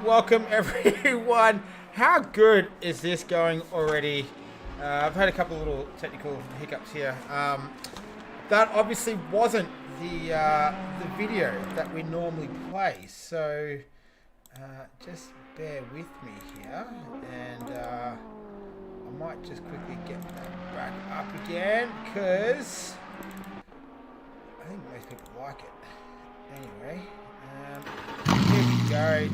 welcome everyone. How good is this going already? I've had a couple of little technical hiccups here. That obviously wasn't the video that we normally play, so just bear with me here, and I might just quickly get that back up again because I think most people like it. Anyway, here we go.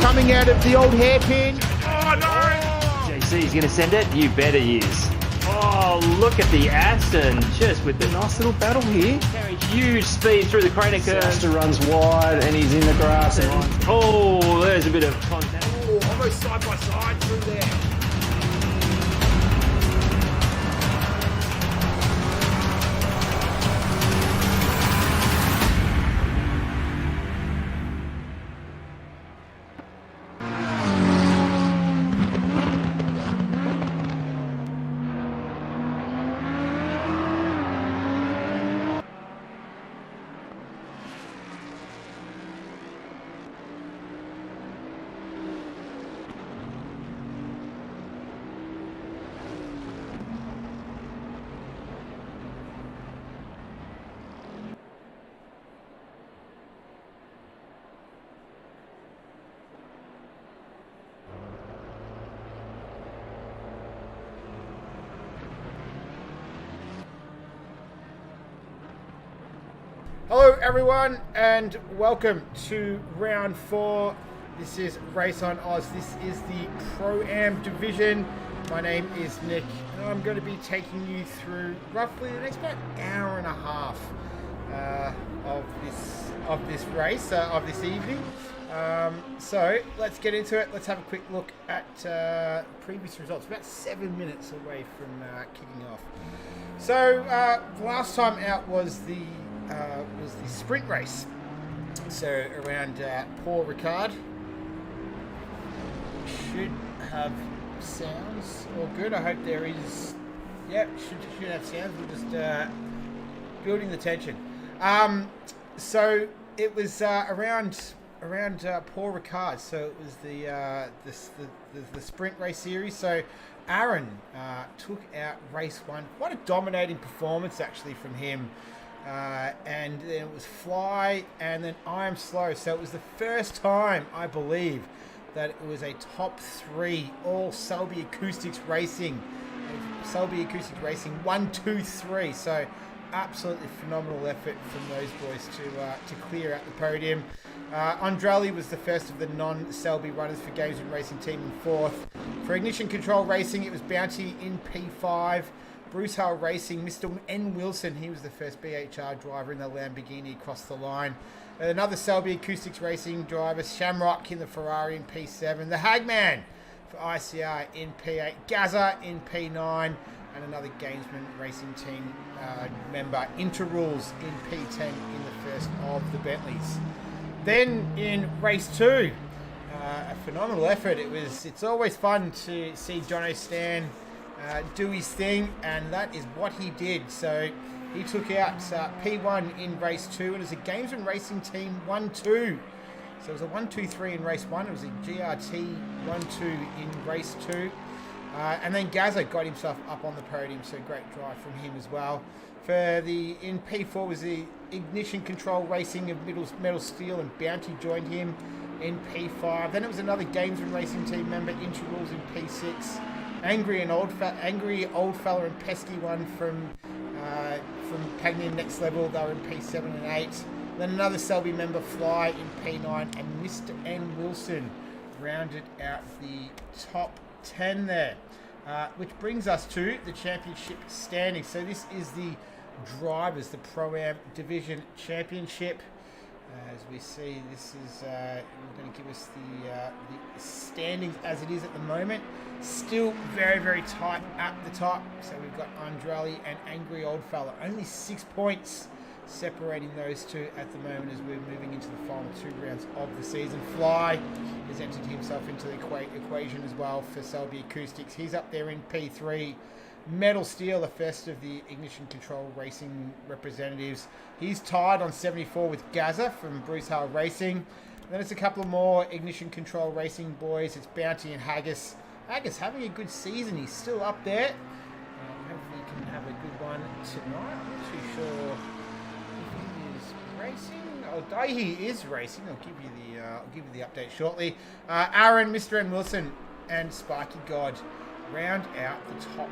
Coming out of the old hairpin. Oh no! JC's gonna send it? You bet he is. Oh, look at the Aston, just with the nice little battle here. Carrying huge speed through the crater curve. Aston runs wide and he's in the grass. Oh, there's a bit of contact. Oh, almost side by side through there. Hello everyone and welcome to round 4. This is Race on Oz. This is the ProAm division. My name is Nick and I'm going to be taking you through roughly the next about hour and a half of this race of this evening. So let's get into it. Let's have a quick look at previous results. About 7 minutes away from kicking off. So last time out was the sprint race. So around Paul Ricard. Should have sounds all good. I hope there is. Yep, should have sounds. We're just building the tension. So it was around Paul Ricard. So it was the sprint race series. So Aaron took out race 1. Quite a dominating performance actually from him. And then it was Fly, and then I Am Slow. So it was the first time, I believe, that it was a top 3 all Selby Acoustics Racing. Selby Acoustics Racing 1, 2, 3. So absolutely phenomenal effort from those boys to clear out the podium. Andrali was the first of the non-Selby runners for Games and Racing Team in 4th. For Ignition Control Racing, it was Bounty in P5. Bruce Hull Racing, Mr. N. Wilson, he was the first BHR driver in the Lamborghini across the line. Another Selby Acoustics Racing driver, Shamrock in the Ferrari in P7. The Hagman for ICR in P8. Gaza in P9. And another Gamesman Racing Team member, Interrules in P10 in the first of the Bentleys. Then in race 2, a phenomenal effort. It's always fun to see Jono Stan do his thing, and that is what he did. So he took out P1 in race 2, and it was a Games and Racing Team 1-2. So it was a 1-2-3 in race 1. It was a GRT 1-2 in race 2. And then Gazza got himself up on the podium, so great drive from him as well. In P4 was the Ignition Control Racing of Metal Steel, and Bounty joined him in P5. Then it was another Games and Racing team member, Integrals, in P6. Angry Old Fella and Pesky one from Pagny Next Level, they were in P7 and 8. Then another Selby member, Fly, in P9, and Mr. N. Wilson rounded out the top 10 there. Which brings us to the championship standings. So this is the drivers, the Pro-Am Division Championship. As we see, this is going to give us the standings as it is at the moment. Still very, very tight at the top. So we've got Andrali and Angry Old Fella. Only 6 points separating those two at the moment as we're moving into the final 2 rounds of the season. Fly has entered himself into the equation as well for Selby Acoustics. He's up there in P3. Metal Steel, the first of the Ignition Control Racing representatives. He's tied on 74 with Gazza from Bruce Hale Racing. Then it's a couple of more Ignition Control Racing boys. It's Bounty and Haggis. Haggis having a good season. He's still up there. Hopefully he can have a good one tonight. I'm not too sure racing. Oh, he is racing. I'll give you the update shortly. Aaron, Mr. N. Wilson, and Sparky God round out the top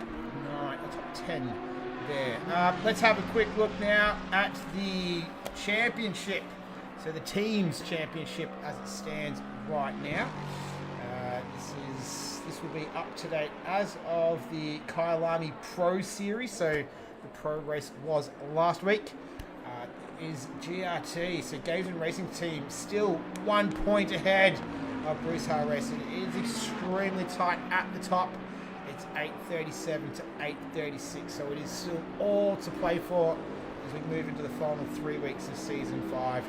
10 there. Let's have a quick look now at the championship. So the team's championship as it stands right now. This will be up to date as of the Kyalami Pro Series. So the Pro race was last week. Is GRT, so Games and Racing Team, still 1 point ahead of Bruce Hale Racing. It is extremely tight at the top. It's 8:37 to 8:36, so it is still all to play for as we move into the final 3 weeks of Season 5.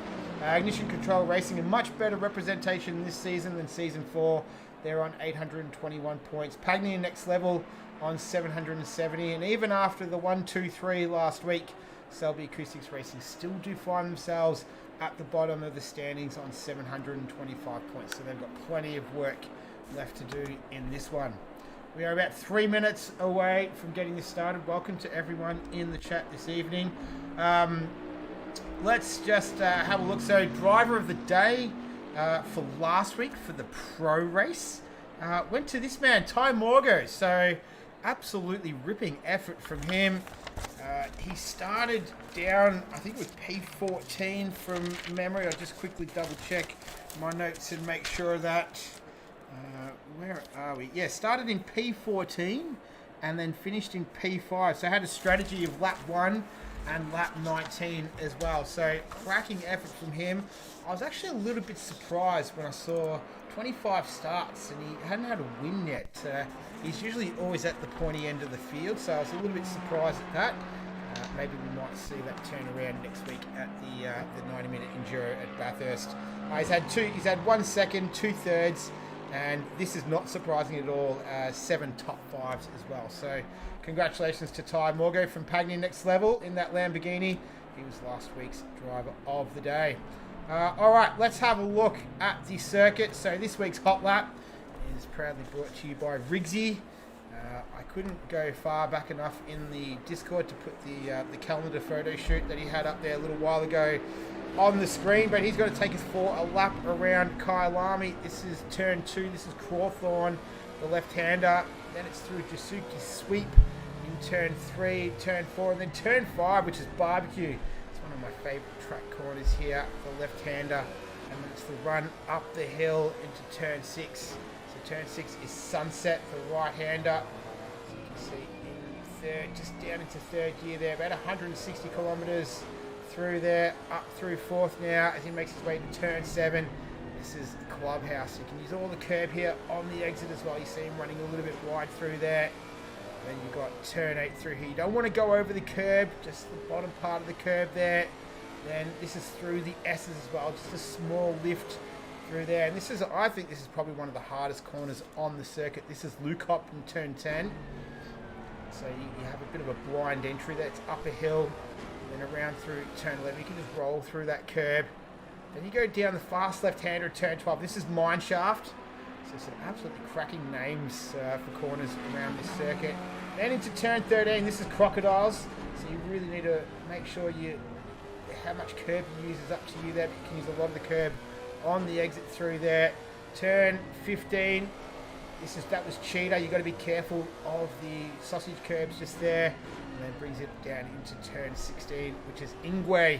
Ignition Control Racing, a much better representation this season than Season 4. They're on 821 points. Pagny Next Level on 770, and even after the 1-2-3 last week, Selby Acoustics Racing still do find themselves at the bottom of the standings on 725 points. So they've got plenty of work left to do in this one. We are about 3 minutes away from getting this started. Welcome to everyone in the chat this evening. Let's just have a look. So driver of the day for last week for the pro race went to this man, Ty Morgo. So absolutely ripping effort from him. He started down, I think it was P14 from memory. I'll just quickly double check my notes and make sure of that. Where are we? Yeah, started in P14 and then finished in P5. So I had a strategy of lap 1 and lap 19 as well. So cracking effort from him. I was actually a little bit surprised when I saw 25 starts and he hadn't had a win yet. He's usually always at the pointy end of the field, so I was a little bit surprised at that. Maybe we might see that turn around next week at the 90-minute enduro at Bathurst. He's had 1 second, 2 thirds, and this is not surprising at all. 7 top 5s as well. So congratulations to Ty Morgo from Pagny Next Level in that Lamborghini. He was last week's driver of the day. All right, let's have a look at the circuit. So this week's Hot Lap is proudly brought to you by Rigsy. I couldn't go far back enough in the Discord to put the calendar photo shoot that he had up there a little while ago on the screen, but he's going to take us for a lap around Kyalami. This is turn 2. This is Crawthorne, the left-hander. Then it's through Jasuki Sweep in turn 3, turn 4, and then turn 5, which is Barbecue. It's one of my favourite track corners here, the left-hander. And then it's the run up the hill into turn 6. So turn 6 is Sunset, the right-hander. As you can see in third, just down into third gear there, about 160 kilometres through there, up through 4th now as he makes his way to turn 7. This is the clubhouse. You can use all the curb here on the exit as well. You see him running a little bit wide through there. Then you've got turn 8 through here. You don't want to go over the curb, just the bottom part of the curb there. Then this is through the S's as well, just a small lift through there. And this is, I think this is probably one of the hardest corners on the circuit. This is Lukop in turn 10. So you have a bit of a blind entry there. It's up a hill, then around through turn 11. You can just roll through that curb. Then you go down the fast left-hander at turn 12. This is Mineshaft. So some absolutely cracking names for corners around this circuit. Then into turn 13, this is Crocodiles. So you really need to make sure how much curb you use is up to you there. You can use a lot of the curb on the exit through there. Turn 15. That was Cheetah. You've got to be careful of the sausage curbs just there. And then brings it down into turn 16, which is Ingwe,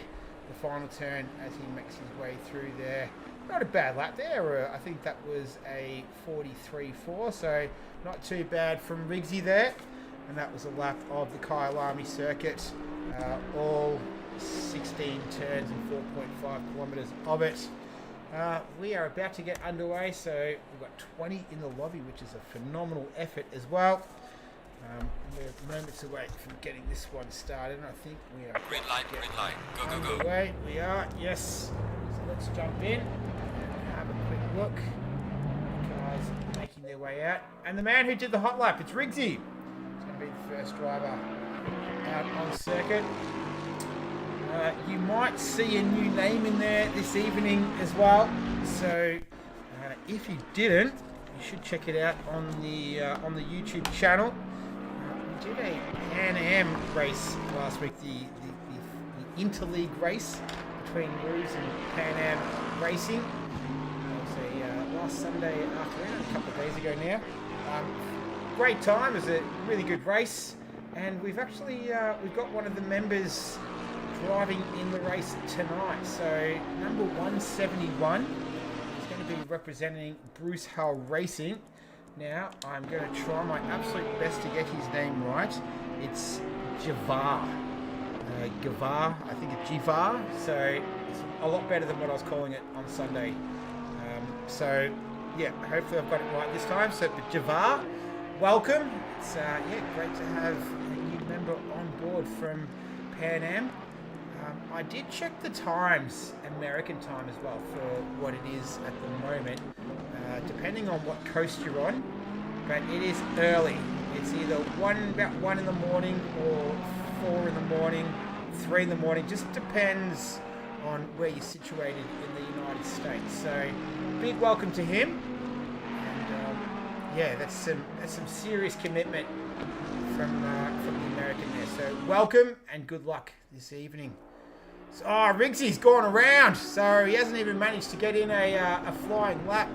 the final turn as he makes his way through there. Not a bad lap there. I think that was a 43.4, so not too bad from Riggsy there. And that was a lap of the Kyalami circuit. All 16 turns and 4.5 kilometres of it. We are about to get underway, so we've got 20 in the lobby, which is a phenomenal effort as well. We're moments away from getting this one started, and I think we are green light, go, underway. We are, yes. So let's jump in and have a quick look. Guys making their way out. And the man who did the hot lap, it's Riggsy. He's going to be the first driver out on circuit. You might see a new name in there this evening as well. So if you didn't, you should check it out on the YouTube channel. We did a ProAm race last week, the interleague race between Roos and ProAm Racing. It was last Sunday afternoon, a couple of days ago now. Great time. It was a really good race, and we've actually we've got one of the members driving in the race tonight. So number 171 is going to be representing Bruce Hull Racing. Now I'm going to try my absolute best to get his name right. It's Javar. Gavar, I think it's Jivar. So it's a lot better than what I was calling it on Sunday. So yeah, hopefully I've got it right this time. So but Javar, welcome. It's great to have a new member on board from ProAm. I did check the times, American time as well, for what it is at the moment, depending on what coast you're on, but it is early. It's either about 1 in the morning or 4 in the morning, 3 in the morning, just depends on where you're situated in the United States. So big welcome to him, and that's some serious commitment from the American there. So welcome and good luck this evening. So, Riggsy's gone around, so he hasn't even managed to get in a flying lap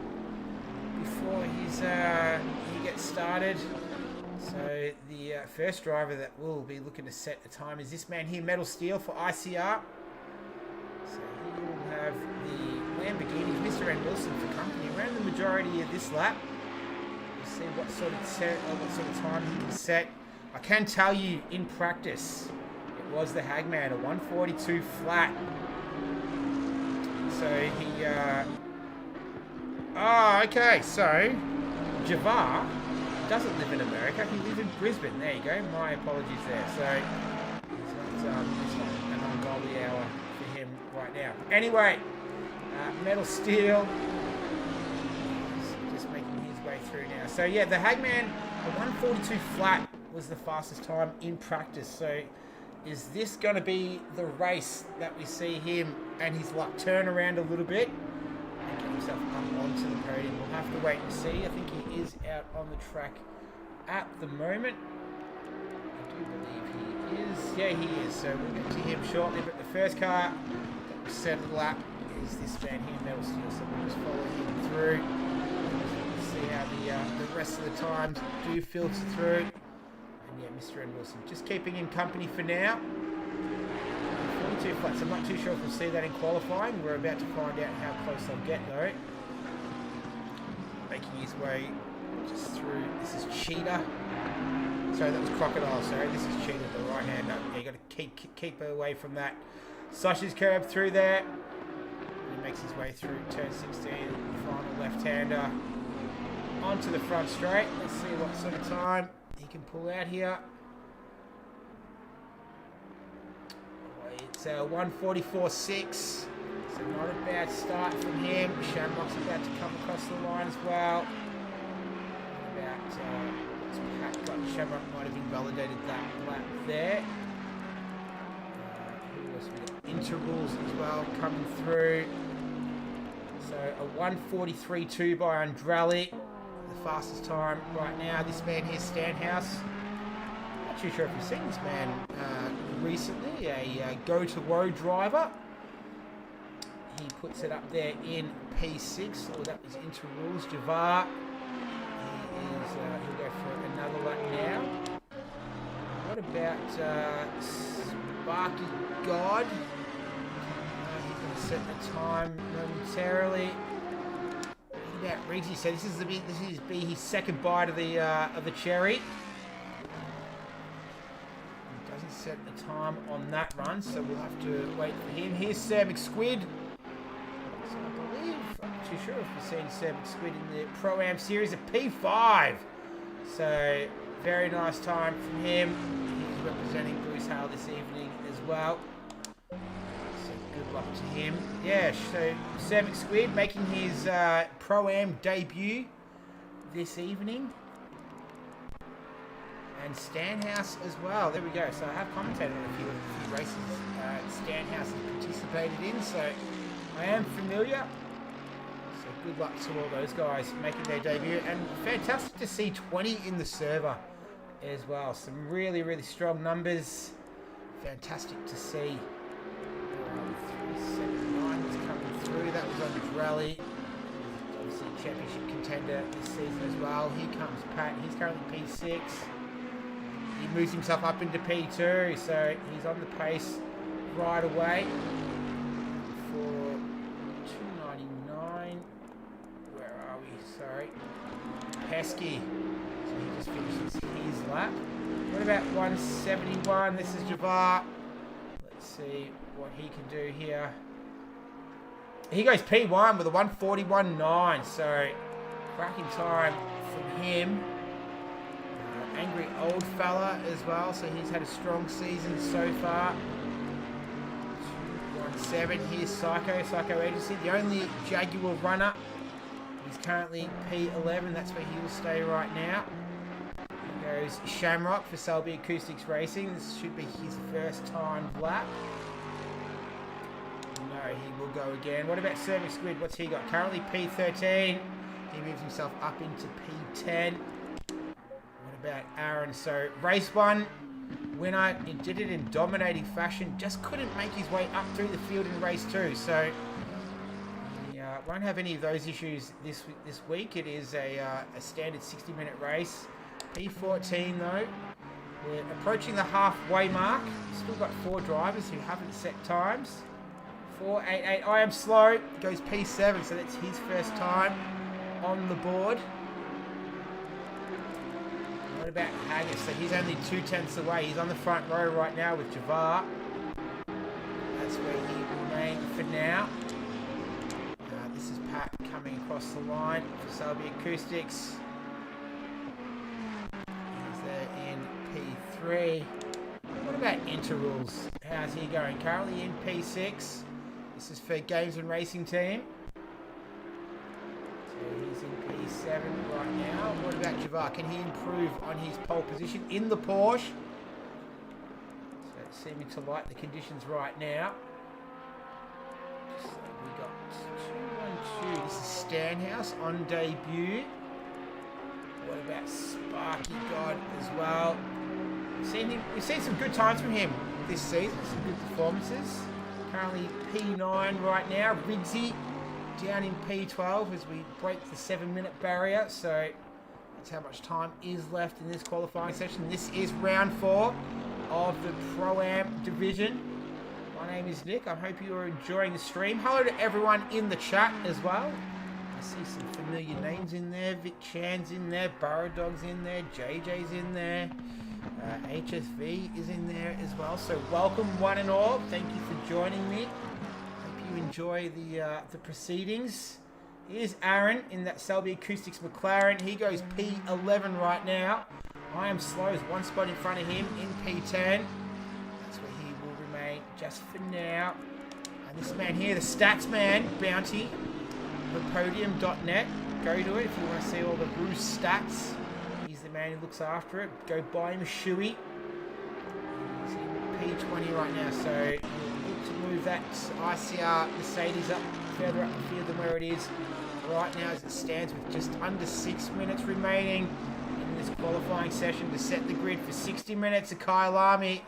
before he gets started. So the first driver that will be looking to set the time is this man here, Metal Steel for ICR. So he will have the Lamborghini, Mr. N. Wilson for company around the majority of this lap. We'll see what sort of time he can set. I can tell you in practice, it was the Hagman, a 142 flat. So he, okay, so Javar doesn't live in America, he lives in Brisbane. There you go, my apologies there. So it's not an ungodly hour for him right now. Anyway, Metal Steel just making his way through now. So yeah, the Hagman, a 142 flat was the fastest time in practice. So is this going to be the race that we see him and his luck turn around a little bit and get himself up onto the podium? We'll have to wait and see. I think he is out on the track at the moment. I do believe he is. Yeah, he is. So we'll get to him shortly. But the first car that was set the lap is this man here, Metal Steel. So we'll just follow him through. See how the rest of the times do filter through. Yeah, Mr. N. Wilson just keeping him company for now. 42 flats. I'm not too sure if we'll see that in qualifying. We're about to find out how close they'll get though. Making his way just through. This is Cheetah. Sorry, that was Crocodile. Sorry, this is Cheetah, the right hand up. Yeah, you got to keep away from that sausage curb through there. He makes his way through turn 16. Final left-hander onto the front straight. Let's see what sort of time he can pull out here. It's a 144.6, so not a bad start from him. Shamrock's about to come across the line as well. Shamrock might have invalidated that lap there. Who else we got? Intervals as well coming through. So a 143.2 by Andrali. fastest time right now. This man here, Stanhouse. Not too sure if you've seen this man recently. A go-to-woe driver. He puts it up there in P6. Oh, that was into rules. Javar. He'll go for another lap now. What about Sparky God? He's going to set the time momentarily. What about Riggsy? So this is his second bite of the cherry. He doesn't set the time on that run, so we'll have to wait for him. Here's Sir McSquid. So I believe, I'm not too sure if we've seen Sir McSquid in the Pro-Am series at P5. So very nice time from him. He's representing Bruce Hale this evening as well. So good luck to him. Yeah, so Sir McSquid making his Pro-Am debut this evening. And Stanhouse as well. There we go. So I have commentated on a few races Stanhouse has participated in. So I am familiar. So good luck to all those guys making their debut. And fantastic to see 20 in the server as well. Some really, really strong numbers. Fantastic to see. 379 was coming through. That was on Drelly. Obviously a championship contender this season as well. Here comes Pat. He's currently P6. He moves himself up into P2. So he's on the pace right away. For 299. Where are we? Sorry. Pesky. So he just finishes his lap. What about 171? This is Javar. Let's see what he can do here. He goes P1 with a 141.9. So cracking time from him. Angry old fella as well. So he's had a strong season so far. 217. Here's Psycho Agency. The only Jaguar runner. He's currently P11. That's where he will stay right now. Goes Shamrock for Selby Acoustics Racing. This should be his first time lap. No, he will go again. What about Sir McSquid? What's he got? Currently P13. He moves himself up into P10. What about Aaron? So race 1 winner. He did it in dominating fashion. Just couldn't make his way up through the field in race 2. So he won't have any of those issues this week. It is a standard 60-minute race. P14 though, we're approaching the halfway mark. Still got 4 drivers who haven't set times. 488, I am slow, goes P7, so that's his first time on the board. What about Haggis? So he's only 2/10 away. He's on the front row right now with Javar. That's where he will remain for now. This is Pat coming across the line for Selby Acoustics. P3. What about Interrules? How's he going? Currently in P6. This is for Games and Racing Team. So he's in P7 right now. What about Javar? Can he improve on his pole position in the Porsche? So it's seeming to like the conditions right now. So we got 212. This is Stanhouse on debut. What about Sparky God as well? We've seen some good times from him this season, some good performances. Currently P9 right now. Riggsy down in P12 as we break the 7-minute barrier. So that's how much time is left in this qualifying session. This is round 4 of the Pro-Am division. My name is Nick. I hope you are enjoying the stream. Hello to everyone in the chat as well. I see some familiar names in there. Vic Chan's in there. Burrow Dog's in there. JJ's in there. HSV is in there as well. So welcome one and all. Thank you for joining me. Hope you enjoy the proceedings. Here's Aaron in that Selby Acoustics McLaren. He goes P11 right now. I am slow as 1 spot in front of him in P10. That's where he will remain just for now. And this man here, the stats man, Bounty. thepodium.net. Go to it if you want to see all the Bruce stats. He's the man who looks after it. Go buy him a shoey. He's in P20 right now, so he'll look to move that ICR Mercedes up further up the field than where it is right now as it stands with just under 6 minutes remaining in this qualifying session to set the grid for 60 minutes of Kyalami,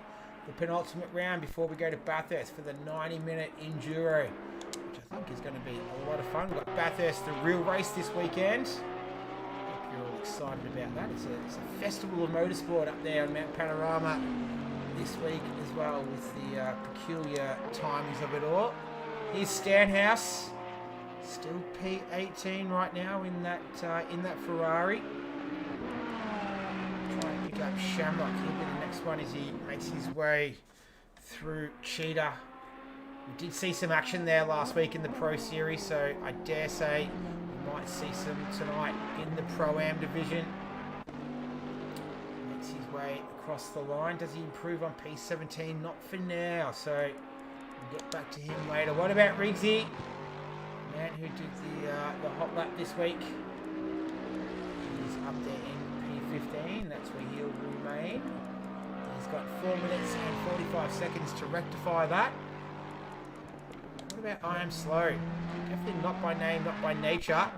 the penultimate round before we go to Bathurst for the 90-minute enduro, which I think is going to be a lot of fun. We've got Bathurst, the real race this weekend. Hope you're all excited about that. It's a festival of motorsport up there on Mount Panorama this week as well, with the peculiar timings of it all. Here's Stanhouse, still P18 right now in that Ferrari. Trying to pick up Shamrock. He'll be the next one as he makes his way through Cheetah. We did see some action there last week in the Pro Series, so I dare say we might see some tonight in the Pro-Am division. Makes his way across the line. Does he improve on P17? Not for now, so we'll get back to him later. What about Riggsy? Man who did the hot lap this week. He's up there in P15. That's where he'll remain. He's got 4 minutes and 45 seconds to rectify that. What about I Am Slow? Definitely not by name, not by nature.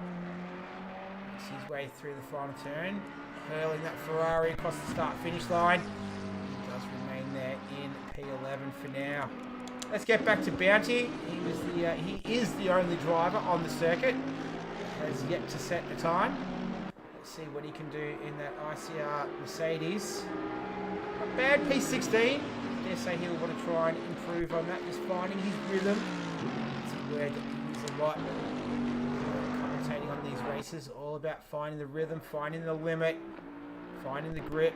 Makes his way through the final turn, hurling that Ferrari across the start-finish line. He does remain there in P11 for now. Let's get back to Bounty. He is the only driver on the circuit that has yet to set the time. Let's see what he can do in that ICR Mercedes. Not bad, P16. I dare say he'll want to try and improve on that, just finding his rhythm. It's a word that we use a lot commentating on these races. All about finding the rhythm, finding the limit, finding the grip.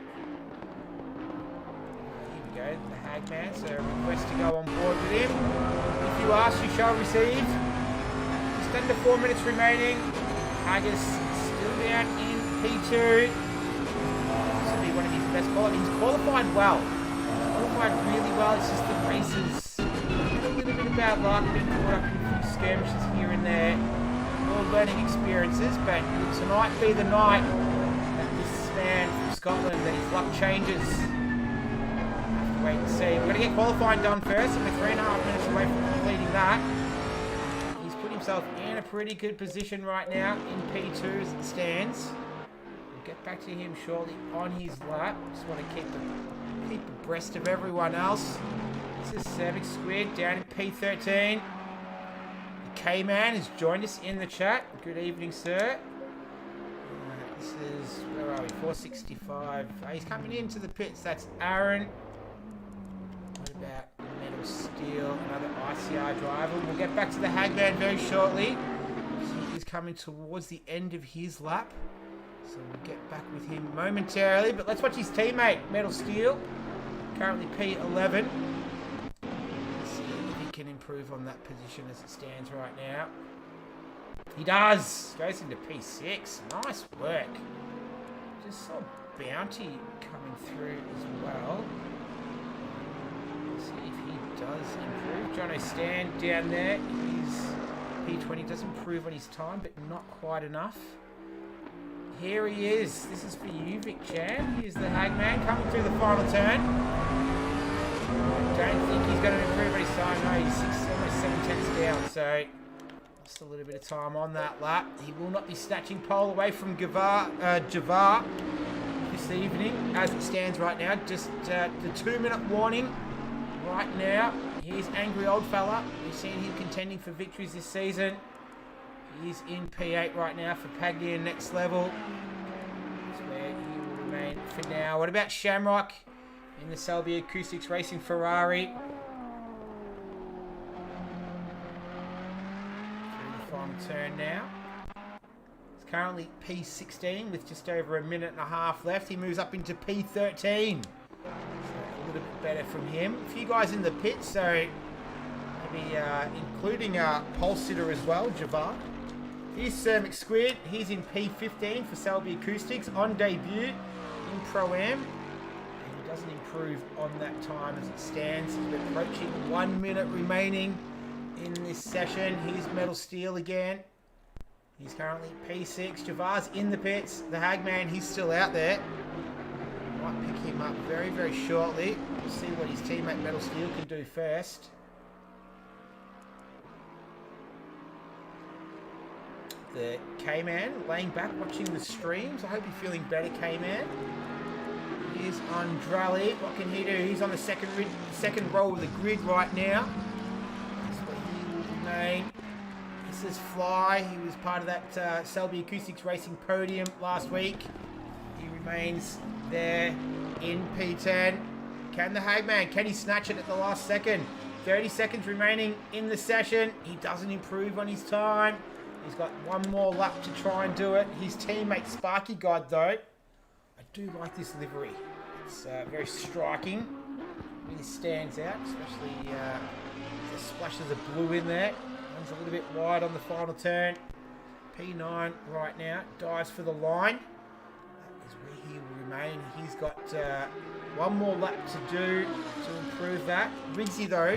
Go, the Hagman, so request to go on board with him. If you ask, you shall receive. Just under 4 minutes remaining. Haggis still down in P2. This will be one of his best qualities. He's qualified well. Qualified really well. It's just the races. A little bit of bad luck, being caught up in a few skirmishes here and there. All learning experiences, but will tonight be the night that this man from Scotland, that his luck changes. Wait and see. We're going to get qualifying done first, and we're 3.5 minutes away from completing that. He's put himself in a pretty good position right now in P2 as it stands. We'll get back to him shortly on his lap. Just want to keep abreast of everyone else. This is Cervix Squid down in P13. The K-Man has joined us in the chat. Good evening, sir. This is, where are we? 465. He's coming into the pits. That's Aaron. What about Metal Steel, another ICR driver? We'll get back to the Hagman very shortly. He's coming towards the end of his lap, so we'll get back with him momentarily. But let's watch his teammate, Metal Steel, currently P11. Let's see if he can improve on that position as it stands right now. He does. Goes into P6. Nice work. Just saw Bounty coming through as well. See if he does improve. Jono Stan down there. He's P20. Does improve on his time, but not quite enough. Here he is. This is for you, Vic Chan. Here's the Hagman coming through the final turn. I don't think he's going to improve on his time. No, he's almost 7 tenths down, so just a little bit of time on that lap. He will not be snatching pole away from Javar this evening as it stands right now. Just the 2-minute warning. Right now, here's Angry Old Fella. We've seen him contending for victories this season. He's in P8 right now for Paglia Next Level. That's where he will remain for now. What about Shamrock in the Selby Acoustics Racing Ferrari? Through the final turn now. It's currently P16 with just over a minute and a half left. He moves up into P13. A little bit better from him. A few guys in the pit, so maybe including pole sitter as well, Javar. Here's Sir McSquid. He's in P15 for Selby Acoustics on debut in Pro-Am. And he doesn't improve on that time as it stands. He's approaching 1 minute remaining in this session. Here's Metal Steel again. He's currently P6. Javar's in the pits. The Hagman, he's still out there. Might pick him up very, very shortly. We'll see what his teammate Metal Steel can do first. the K-Man, laying back, watching the streams. I hope you're feeling better, K-Man. Here's Andrali. What can he do? He's on the second roll of the grid right now. That's where he will remain. This is Fly. He was part of that Selby Acoustics Racing podium last week. He remains there in P10. Can the Hagman, can he snatch it at the last second? 30 seconds remaining in the session. He doesn't improve on his time. He's got one more lap to try and do it. His teammate Sparky God, though, I do like this livery. It's very striking. Really stands out, especially the splashes of blue in there. Runs a little bit wide on the final turn. P9 right now dives for the line. That is where he will remain. He's got one more lap to do to improve that. Riggsy, though,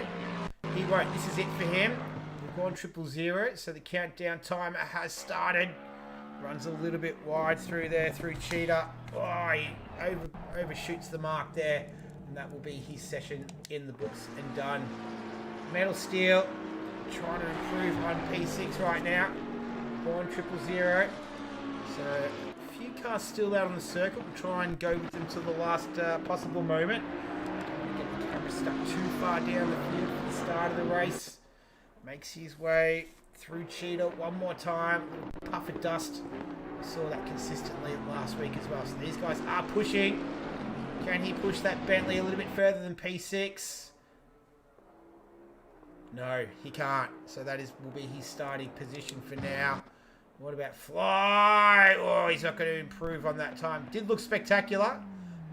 he won't. This is it for him. We've gone 000, so the countdown timer has started. Runs a little bit wide through there, through Cheetah. Oh, he overshoots the mark there. And that will be his session in the books and done. Metal Steel, trying to improve on P6 right now. Born 000. So a few cars still out on the circuit. We'll try and go with them to the last possible moment. Don't want to get the camera stuck too far down the field for the start of the race. Makes his way through Cheetah one more time. A little puff of dust. We saw that consistently last week as well. So these guys are pushing. Can he push that Bentley a little bit further than P6? No, he can't. So that will be his starting position for now. What about Fly? Oh, he's not going to improve on that time. Did look spectacular.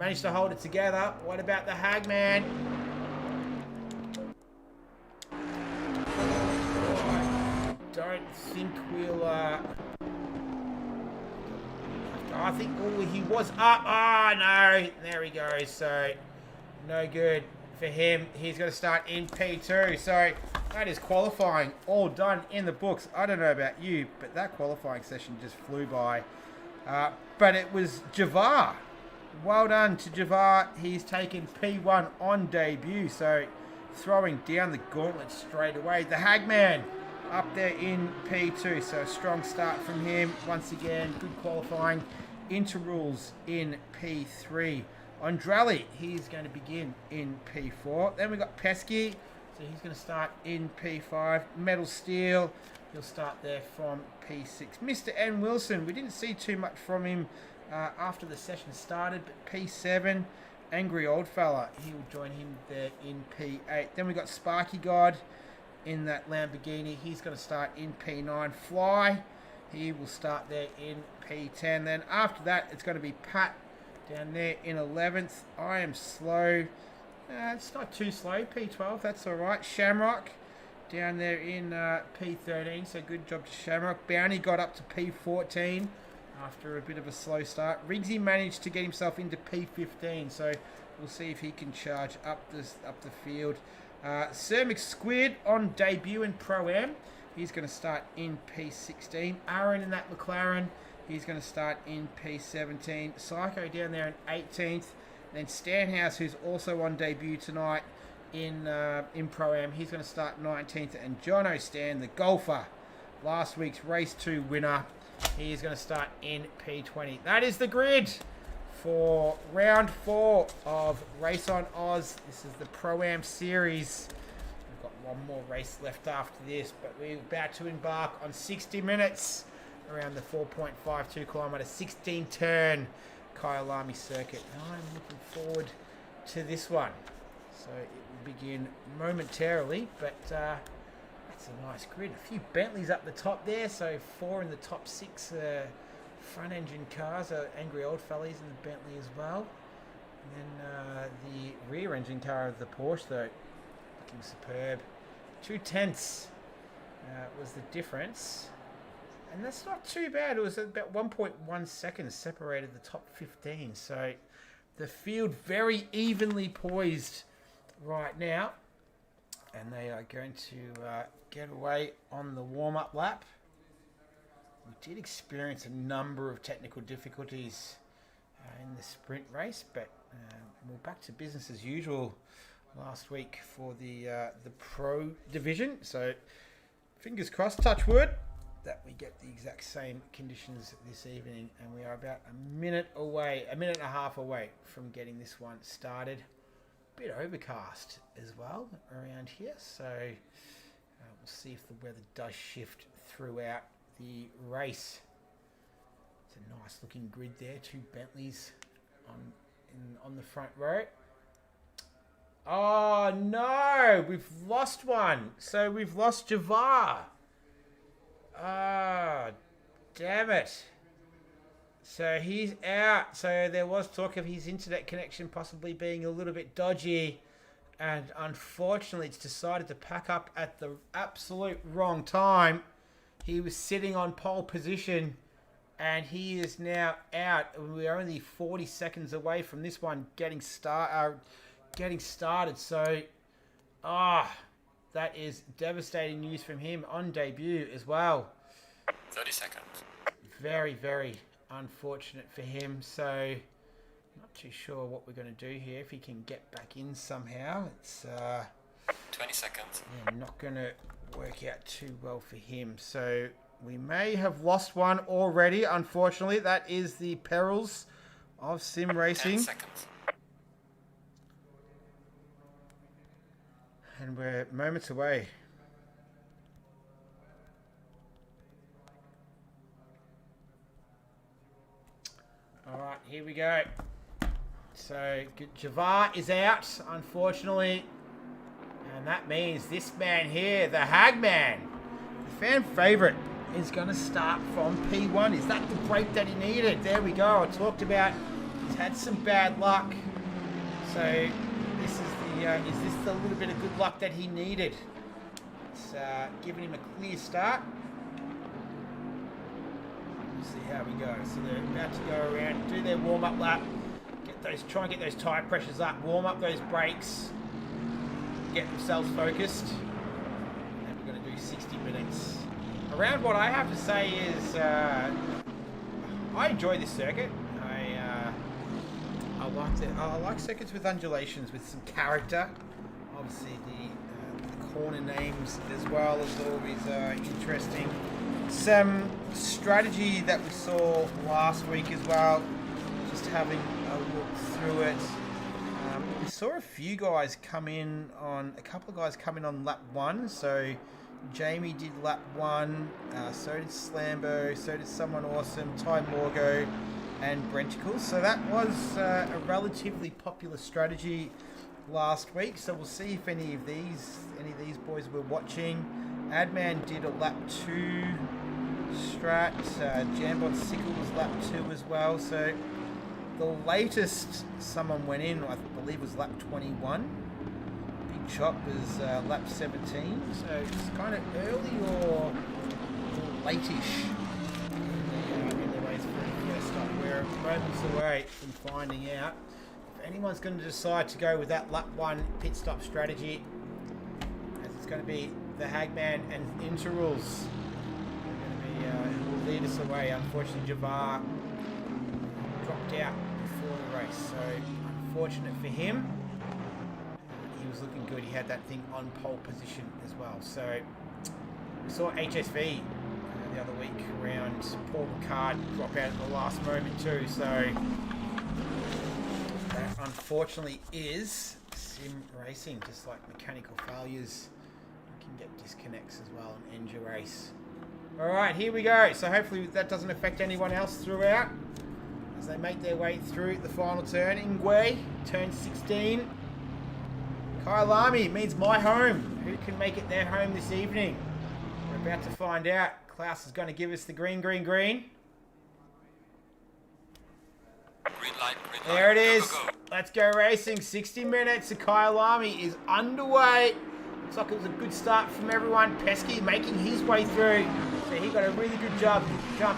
Managed to hold it together. What about the Hagman? Don't think we'll I think he was up. Oh no, there he goes. So no good for him. He's going to start in P2. So that is qualifying all done in the books. I don't know about you, but that qualifying session just flew by. But it was Javar. Well done to Javar. He's taken P1 on debut. So throwing down the gauntlet straight away. The Hagman up there in P2, so a strong start from him. Once again, good qualifying. Interrules in P3. Andrali, he's going to begin in P4. Then we got Pesky, so he's going to start in P5. Metal Steel, he'll start there from P6. Mr. N. Wilson, we didn't see too much from him after the session started, but P7. Angry Old Fella, he will join him there in P8. Then we got Sparky God in that Lamborghini. He's going to start in P9. Fly, he will start there in P10. Then after that, it's going to be Pat down there in 11th. I am slow. It's not too slow. P12, that's all right. Shamrock down there in P13. So good job to Shamrock. Bounty got up to P14 after a bit of a slow start. Riggsy managed to get himself into P15. So we'll see if he can charge up the field. Sir McSquid on debut in Pro-Am. He's going to start in P16. Aaron in that McLaren. He's going to start in P17. Psycho down there in 18th. Then Stanhouse, who's also on debut tonight in Pro-Am. He's going to start 19th. And Jono Stan, the golfer, last week's Race 2 winner. He's going to start in P20. That is the grid for round 4 of Race on Oz. This is the Pro-Am series. We've got one more race left after this, but we're about to embark on 60 minutes around the 4.52 kilometre 16 turn Kyalami circuit. And I'm looking forward to this one. So it will begin momentarily, but that's a nice grid. A few Bentleys up the top there, so 4 in the top 6 front engine cars, Angry Old Fellas in the Bentley as well. And then the rear engine car of the Porsche, though, looking superb. 2/10 was the difference. And that's not too bad. It was about 1.1 seconds separated the top 15. So the field very evenly poised right now. And they are going to get away on the warm-up lap. We did experience a number of technical difficulties in the sprint race, but we're back to business as usual last week for the Pro division. So fingers crossed, touch wood. that we get the exact same conditions this evening, and we are about a minute and a half away from getting this one started. A bit overcast as well around here, so we'll see if the weather does shift throughout the race. It's a nice looking grid there, 2 Bentleys on the front row. Oh no, we've lost one. So we've lost Javar. Ah, damn it. So he's out. So there was talk of his internet connection possibly being a little bit dodgy. And unfortunately, it's decided to pack up at the absolute wrong time. He was sitting on pole position. And he is now out. We're only 40 seconds away from this one getting started. So, that is devastating news from him on debut as well. 30 seconds. Very, very unfortunate for him. So, not too sure what we're going to do here. If he can get back in somehow, it's 20 seconds. Yeah, not going to work out too well for him. So, we may have lost one already. Unfortunately, that is the perils of sim racing. 10 seconds. And we're moments away. All right, here we go. So Javar is out, unfortunately. And that means this man here, the Hagman, the fan favourite, is going to start from P1. Is that the break that he needed? There we go. I talked about he's had some bad luck. So this is is this the little bit of good luck that he needed? It's giving him a clear start. Let's see how we go. So they're about to go around, do their warm-up lap, try and get those tyre pressures up, warm up those brakes, get themselves focused, and we're going to do 60 minutes. Around what I have to say is, I enjoy this circuit. I like it. I like circuits with undulations, with some character. Obviously, the corner names as well is always interesting. Some strategy that we saw last week as well. Just having a look through it. We saw a few guys come in on a couple of guys come in on lap 1. So Jamie did lap 1. So did Slambo. So did Someone Awesome. Ty Morgo. And Brenticles. So that was a relatively popular strategy last week. So we'll see if any of these boys were watching. Adman did a lap 2 strat. Jambon Sickle was lap 2 as well. So the latest someone went in, I believe, was lap 21. Big Chop was lap 17. So it's kind of early or late-ish. We're moments away from finding out if anyone's going to decide to go with that lap 1 pit stop strategy, as it's going to be the Hagman and Interrules who will lead us away. Unfortunately, Javar dropped out before the race, so unfortunate for him. He was looking good. He had that thing on pole position as well. So we saw HSV the other week around Paul Ricard drop out at the last moment too. So that unfortunately is sim racing, just like mechanical failures. You can get disconnects as well and end your race. Alright, here we go. So hopefully that doesn't affect anyone else throughout as they make their way through the final turn. Ingwe, turn 16. Kyalami means my home. Who can make it their home this evening? We're about to find out. Klaus is going to give us the green. Green light, green light. There it is. Go, go, go. Let's go racing. 60 minutes. The Kyalami is underway. Looks like it was a good start from everyone. Pesky making his way through. So he got a really good jump.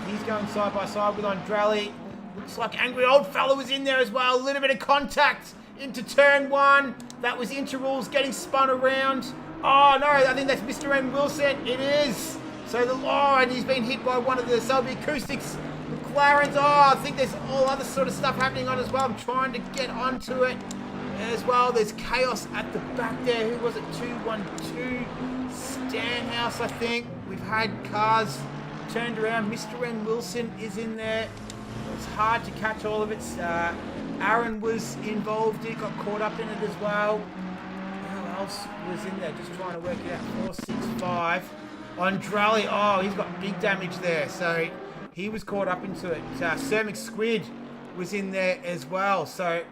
He's going side by side with Andrali. Looks like Angry Old Fella was in there as well. A little bit of contact into turn 1. That was Interrules getting spun around. Oh no, I think that's Mr. M. Wilson. It is. So and he's been hit by one of the sub-acoustics McLarens. Oh, I think there's all other sort of stuff happening on as well. I'm trying to get onto it as well. There's chaos at the back there. Who was it? 212 Stanhouse, I think. We've had cars turned around. Mr. N. Wilson is in there. It's hard to catch all of it. Aaron was involved. He got caught up in it as well. Who else was in there? Just trying to work it out. 465. Andrali. Oh, he's got big damage there. So he was caught up into it. Sir McSquid was in there as well. So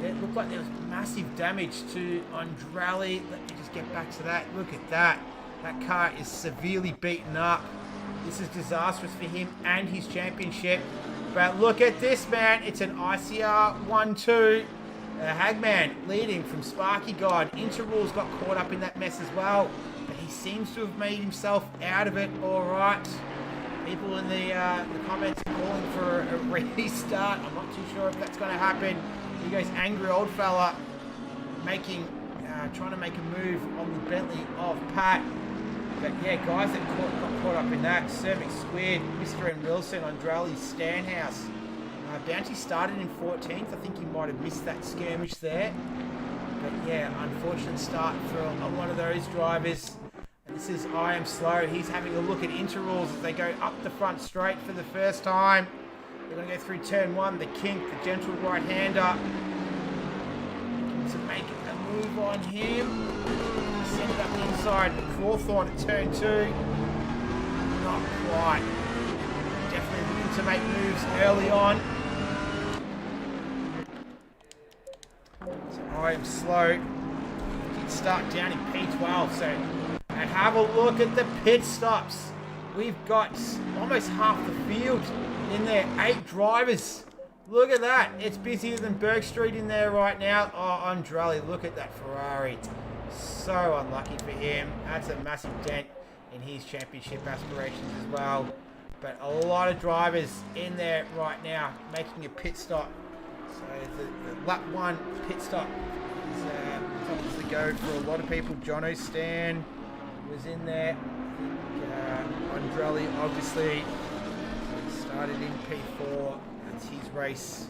it looked like there was massive damage to Andrali. Let me just get back to that. Look at that. That car is severely beaten up. This is disastrous for him and his championship. But look at this, man. It's an ICR 1-2. Hagman leading from Sparky God. Interrules got caught up in that mess as well. But he seems to have made himself out of it all right. People in the comments calling for a restart. I'm not too sure if that's going to happen. Here goes Angry Old Fella trying to make a move on the Bentley of Pat. But yeah, guys that got caught up in that. Cervix Squid, Mr. N. Wilson, Andrali, Stanhouse. Bounty started in 14th. I think he might have missed that skirmish there. But yeah, unfortunate start for a lot of those drivers. And this is I Am Slow. He's having a look at interrules as they go up the front straight for the first time. They're going to go through turn 1. The Kink, the gentle right-hander. To make a move on him. Send it up the inside. Crawthorne at turn 2. Not quite. Definitely looking to make moves early on. So I Am Slow. Did start down in P12. So and have a look at the pit stops. We've got almost half the field in there. 8 drivers. Look at that. It's busier than Berg Street in there right now. Oh, Andrali, look at that Ferrari. So unlucky for him. That's a massive dent in his championship aspirations as well. But a lot of drivers in there right now making a pit stop. So the lap 1 pit stop is obviously go for a lot of people. Jono Stan was in there. Andrali obviously started in P4. That's his race.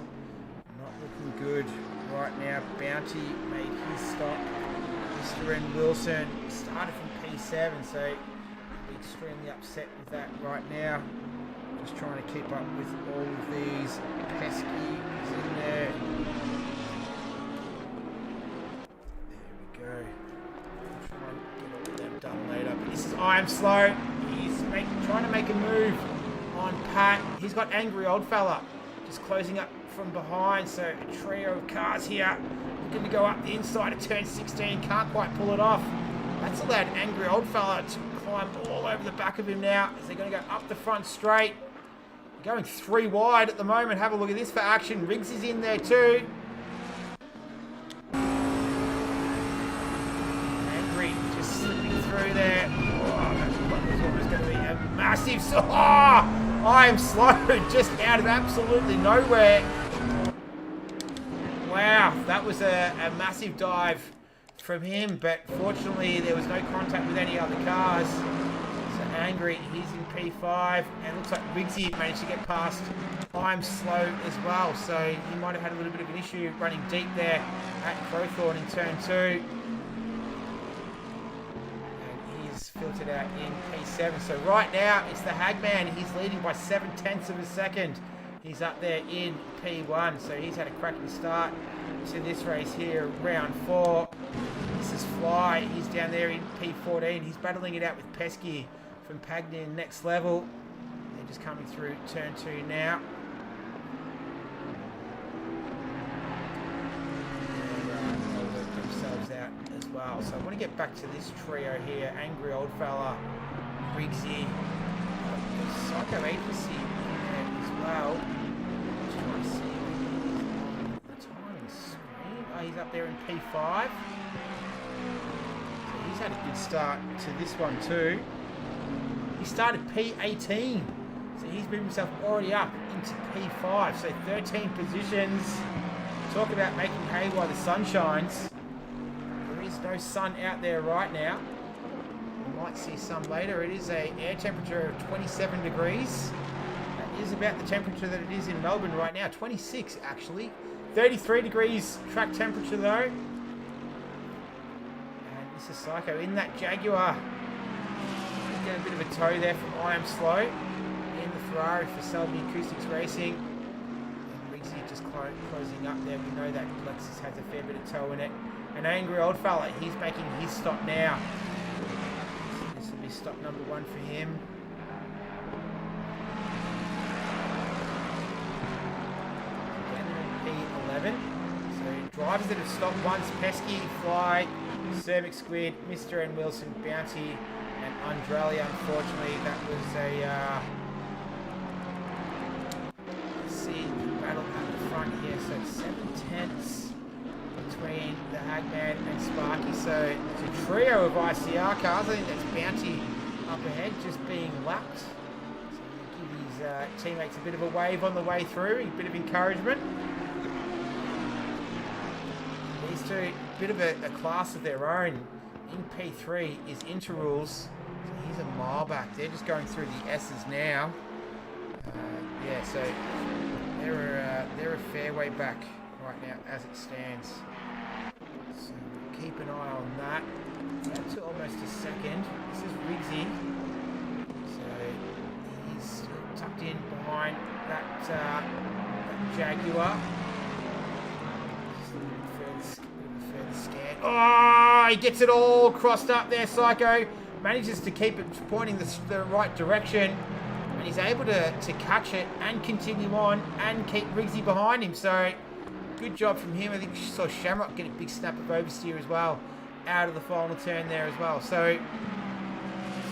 Not looking good right now. Bounty made his stop. Mr. N. Wilson started from P7, so extremely upset with that right now. Just trying to keep up with all of these. Pesky is in there. There we go. I'll try and get all of them done later. But this is I Am Slow. He's trying to make a move on Pat. He's got Angry Old Fella just closing up from behind. So a trio of cars here. Looking to go up the inside of turn 16. Can't quite pull it off. That's allowed Angry Old Fella to climb all over the back of him now as they're going to go up the front straight. Going 3 wide at the moment. Have a look at this for action. Riggs is in there too. Angry just slipping through there. Oh, that was going to be a massive... Oh, I Am Slow just out of absolutely nowhere. Wow, that was a massive dive from him, but fortunately there was no contact with any other cars. So Angry, he's in P5, and it looks like Riggsy managed to get past I'm Slow as well, so he might have had a little bit of an issue running deep there at Crowthorne in turn 2. And he's filtered out in P7. So right now it's the Hagman. He's leading by 7/10 of a second. He's up there in P1, so he's had a cracking start to this race here, round 4. This is Fly. He's down there in P14. He's battling it out with Pesky from Pagnan Next Level. They're just coming through turn 2 now. They'll work themselves out as well. So I want to get back to this trio here. Angry Old Fella, Riggsy, Psycho Agency as well. Just trying to see the timing screen. Oh, he's up there in P5. So he's had a good start to this one too. He started P18. So he's moved himself already up into P5. So 13 positions. Talk about making hay while the sun shines. There is no sun out there right now. We might see some later. It is an air temperature of 27 degrees. That is about the temperature that it is in Melbourne right now. 26 actually. 33 degrees track temperature though. And this is Psycho in that Jaguar. Get a bit of a tow there from I Am Slow. Ferrari for Selby Acoustics Racing. And Riggsy just closing up there. We know that Lexus has a fair bit of toe in it. An angry old fella, he's making his stop now. So this will be stop number 1 for him. P11. So drivers that have stopped once: Pesky, Fly, Cervix Squid, Mr. N. Wilson, Bounty, and Andrali. Unfortunately, that was a let's see, battle at the front here. So 7/10 between the Hagman and Sparky. So it's a trio of ICR cars. I think that's Bounty up ahead, just being lapped. So give his teammates a bit of a wave on the way through, a bit of encouragement. These two, a bit of a class of their own. In P3 is Interrules. So he's a mile back. They're just going through the S's now. Yeah, so they're a fair way back right now as it stands. So keep an eye on that. Down to almost a second. This is Riggsy. So he's still tucked in behind that Jaguar. Scan. Oh, he gets it all crossed up there, Psycho. Manages to keep it pointing the right direction. And he's able to catch it and continue on and keep Riggsy behind him. So, good job from him. I think you saw Shamrock get a big snap of oversteer as well out of the final turn there as well. So,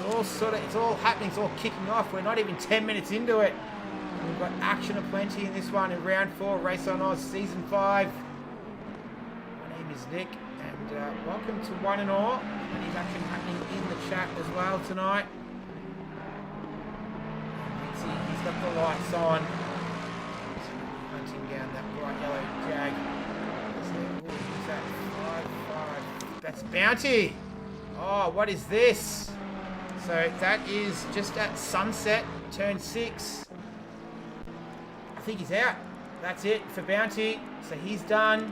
it's all happening. It's all kicking off. We're not even 10 minutes into it. We've got action aplenty in this one in round 4, Race on Oz, season 5. Is Nick, and welcome to One and All. And he's actually happening in the chat as well tonight. He's got the lights on. So hunting down that bright yellow Jag. Who's that? 5-5. That's Bounty. Oh, what is this? So that is just at sunset, turn 6. I think he's out. That's it for Bounty. So he's done.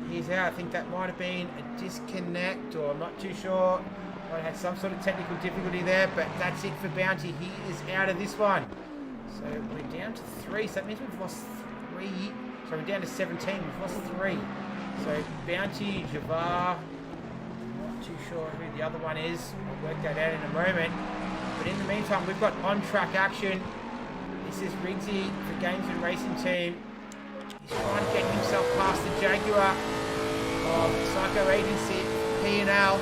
He's out. I think that might have been a disconnect, or I'm not too sure. Might have had some sort of technical difficulty there, but that's it for Bounty. He is out of this one. So we're down to 3. So that means we've lost 3. So we're down to 17. We've lost 3. So Bounty, Javar. Not too sure who the other one is. I'll work that out in a moment. But in the meantime, we've got on-track action. This is Riggsy for Games and Racing Team. He's trying to get himself past the Jaguar of Psycho Agency, P&L.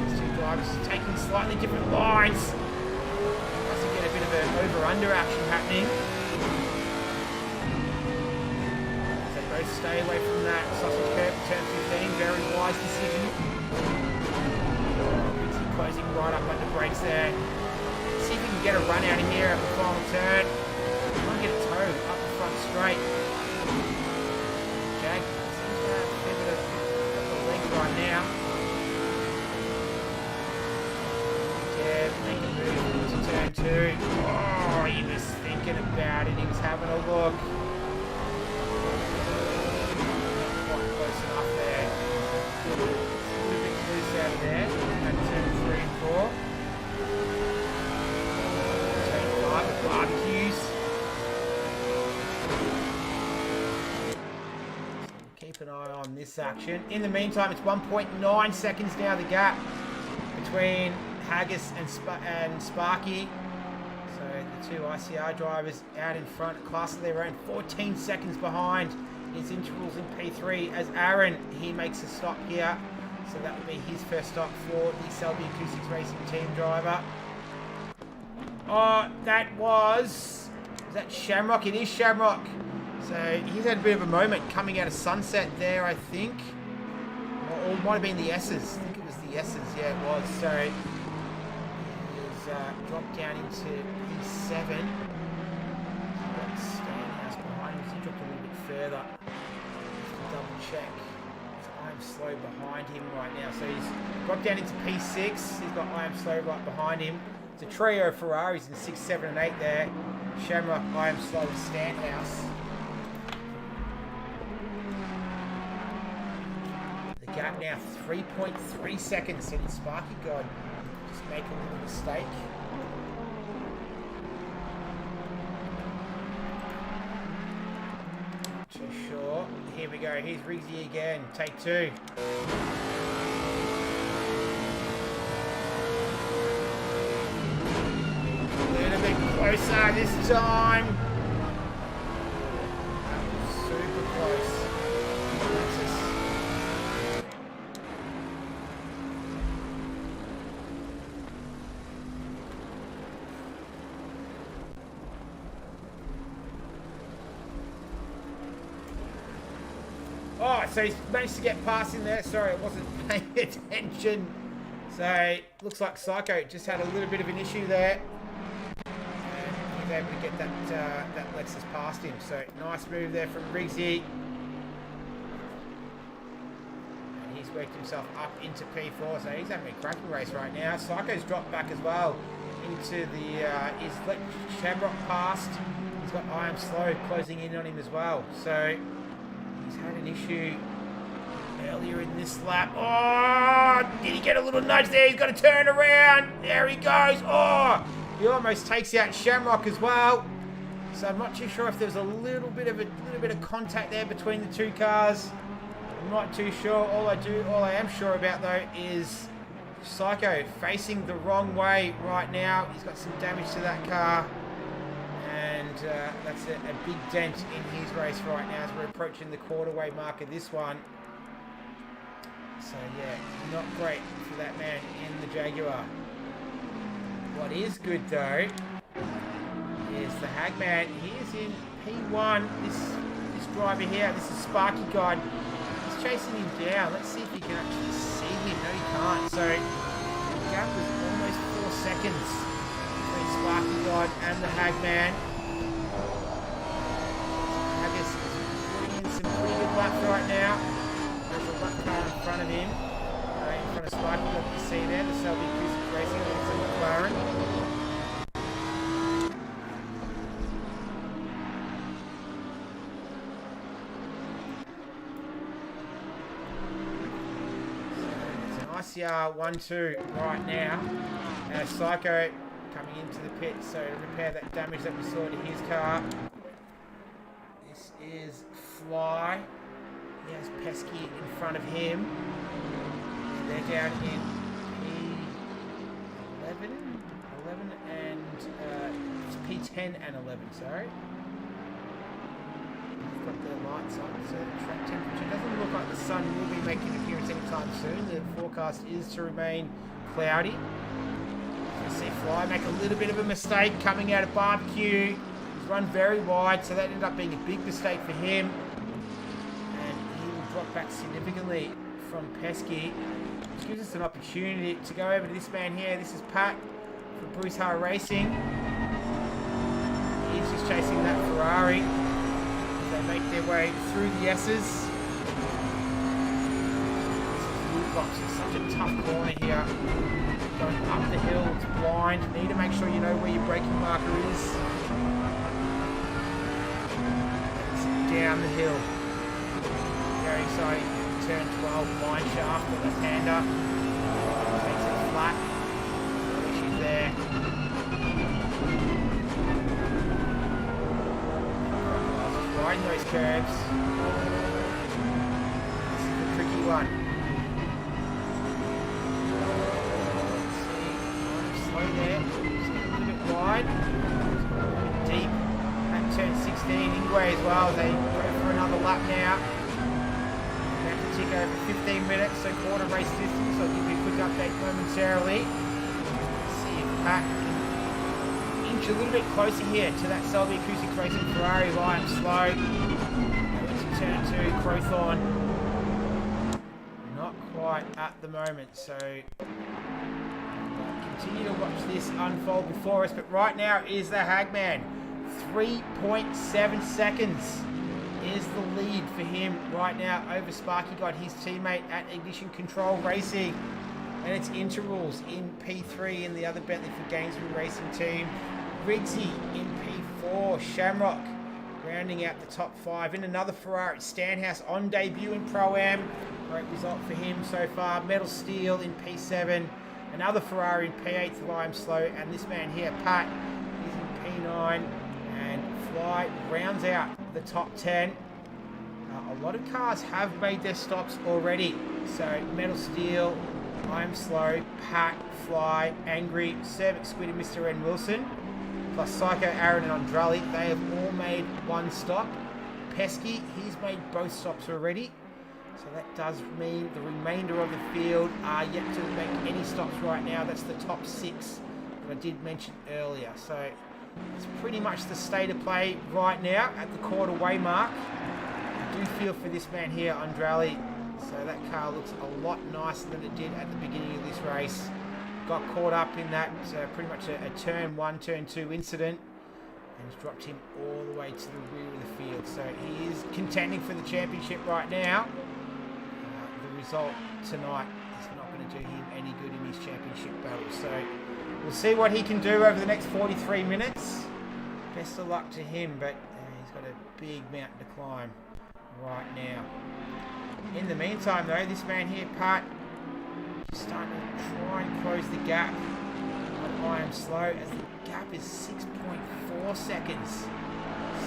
These two drivers are taking slightly different lines. Has to get a bit of an over-under action happening. As they both stay away from that sausage curve, turn 15, very wise decision. Riggsy closing right up under brakes there. See if he can get a run out of here at the final turn. Get a toe up the front straight. Jag seems to have a bit of the leg right now. Yeah, make a move into turn 2. Oh, he was thinking about it. He was having a look. Not quite close enough there. A little bit loose out of there. And turn 3 and 4. Turn 5 with barbecues. Keep an eye on this action. In the meantime, it's 1.9 seconds now, the gap between Haggis and Sparky. So the two ICR drivers out in front, class of their own, 14 seconds behind is Intervals in P3 as Aaron, he makes a stop here. So that will be his first stop for the Selby Acoustics Racing Team driver. Oh, was that Shamrock? It is Shamrock. So he's had a bit of a moment coming out of sunset there, I think. Or it might have been the S's. I think it was the S's. Yeah, it was. So he's dropped down into P7. He's got Stanhouse behind him. He dropped a little bit further. Just to double check. I'm slow behind him right now. So he's dropped down into P6. He's got I Am Slow right behind him. It's a trio of Ferraris in 6, 7, and 8 there. Shamrock, I Am Slow, and Stanhouse. The gap now 3.3 seconds. So did Sparky God just make a little mistake? too sure. Here we go. Here's Riggsy again. Take two. A little bit closer this time. That was super close. Oh, so he's managed to get past in there. Sorry, I wasn't paying attention. So, looks like Psycho just had a little bit of an issue there. And he's able to get that Lexus past him. So, nice move there from Riggsy. And he's worked himself up into P4. So, he's having a cracking race right now. Psycho's dropped back as well into the... he's let Shamrock past. He's got I Am Slow closing in on him as well. So... he's had an issue earlier in this lap. Oh, did he get a little nudge there? He's got to turn around. There he goes. Oh, he almost takes out Shamrock as well. So I'm not too sure if there's a little bit of contact there between the two cars. I'm not too sure. All I am sure about though is Psycho facing the wrong way right now. He's got some damage to that car. And that's a big dent in his race right now as we're approaching the quarterway mark of this one. So yeah, not great for that man in the Jaguar. What is good though is the Hagman. He is in P1. This driver here, this is Sparky God. He's chasing him down. Let's see if he can actually see him. No, he can't. So the gap was almost 4 seconds between Sparky God and the Hagman. Haggis is putting in some pretty good laps right now. There's a lap car in front of him. In front of Sparky God, you see there, the Selby Acoustic Racing against the McLaren. ICR 1-2 right now. Psycho coming into the pit, so to repair that damage that we saw to his car. This is Fly. He has Pesky in front of him. They're down in P11 and it's P10 and 11, sorry. They've got their lights on, so the track temperature doesn't look like the sun will be making an appearance anytime soon. The forecast is to remain cloudy. You see Fly make a little bit of a mistake coming out of barbecue. He's run very wide, so that ended up being a big mistake for him. And he will drop back significantly from Pesky, which gives us an opportunity to go over to this man here. This is Pat from Bruce Har Racing. He's just chasing that Ferrari. They make their way through the S's. This is Lootbox. It's such a tough corner here. Going up the hill, it's blind. You need to make sure you know where your braking marker is. It's down the hill. Very exciting. Turn 12, mine shaft, the left-hander. Takes it flat. No issues there. Riding those curves. This is a tricky one. Let's see, kind of slow there. Just a little bit wide. Just a little bit deep. At turn 16, Ingwe as well. They go for another lap now. They have to tick over 15 minutes, so quarter race distance. I'll give you a quick update momentarily. Let's see if Pat can inch a little bit closer here to that Selby Acoustic Racing Ferrari. I Am Slow. Into turn 2, Crowthorne. Not quite at the moment, so continue to watch this unfold before us. But right now is the Hagman. 3.7 seconds is the lead for him right now over Sparky God, his teammate at Ignition Control Racing. And it's Interrules in P3 in the other Bentley for Gainesville Racing team. Riggsy in P4, Shamrock rounding out the top 5 in another Ferrari. Stanhouse on debut in Pro-Am. Great result for him so far. Metal Steel in P7, another Ferrari in P8 for I Am Slow, and this man here, Pat, is in P9, and Fly rounds out the top 10. A lot of cars have made their stops already. So Metal Steel, I'm Slow, Pat, Fly, Angry, Servant Squid and Mr. N. Wilson, plus Psycho, Aaron and Andrali, they have all made one stop. Pesky, he's made both stops already. So that does mean the remainder of the field are yet to make any stops right now. That's the top 6 that I did mention earlier. So it's pretty much the state of play right now at the quarter way mark. I do feel for this man here, Andrali. So that car looks a lot nicer than it did at the beginning of this race. Got caught up in that pretty much a turn 1, turn 2 incident. And it's dropped him all the way to the rear of the field. So he is contending for the championship right now. The result tonight is not going to do him any good in his championship battle. So we'll see what he can do over the next 43 minutes. Best of luck to him, but he's got a big mountain to climb right now. In the meantime, though, this man here, Pat, is starting to try and close the gap on I Am Slow, as the gap is 6.4 seconds.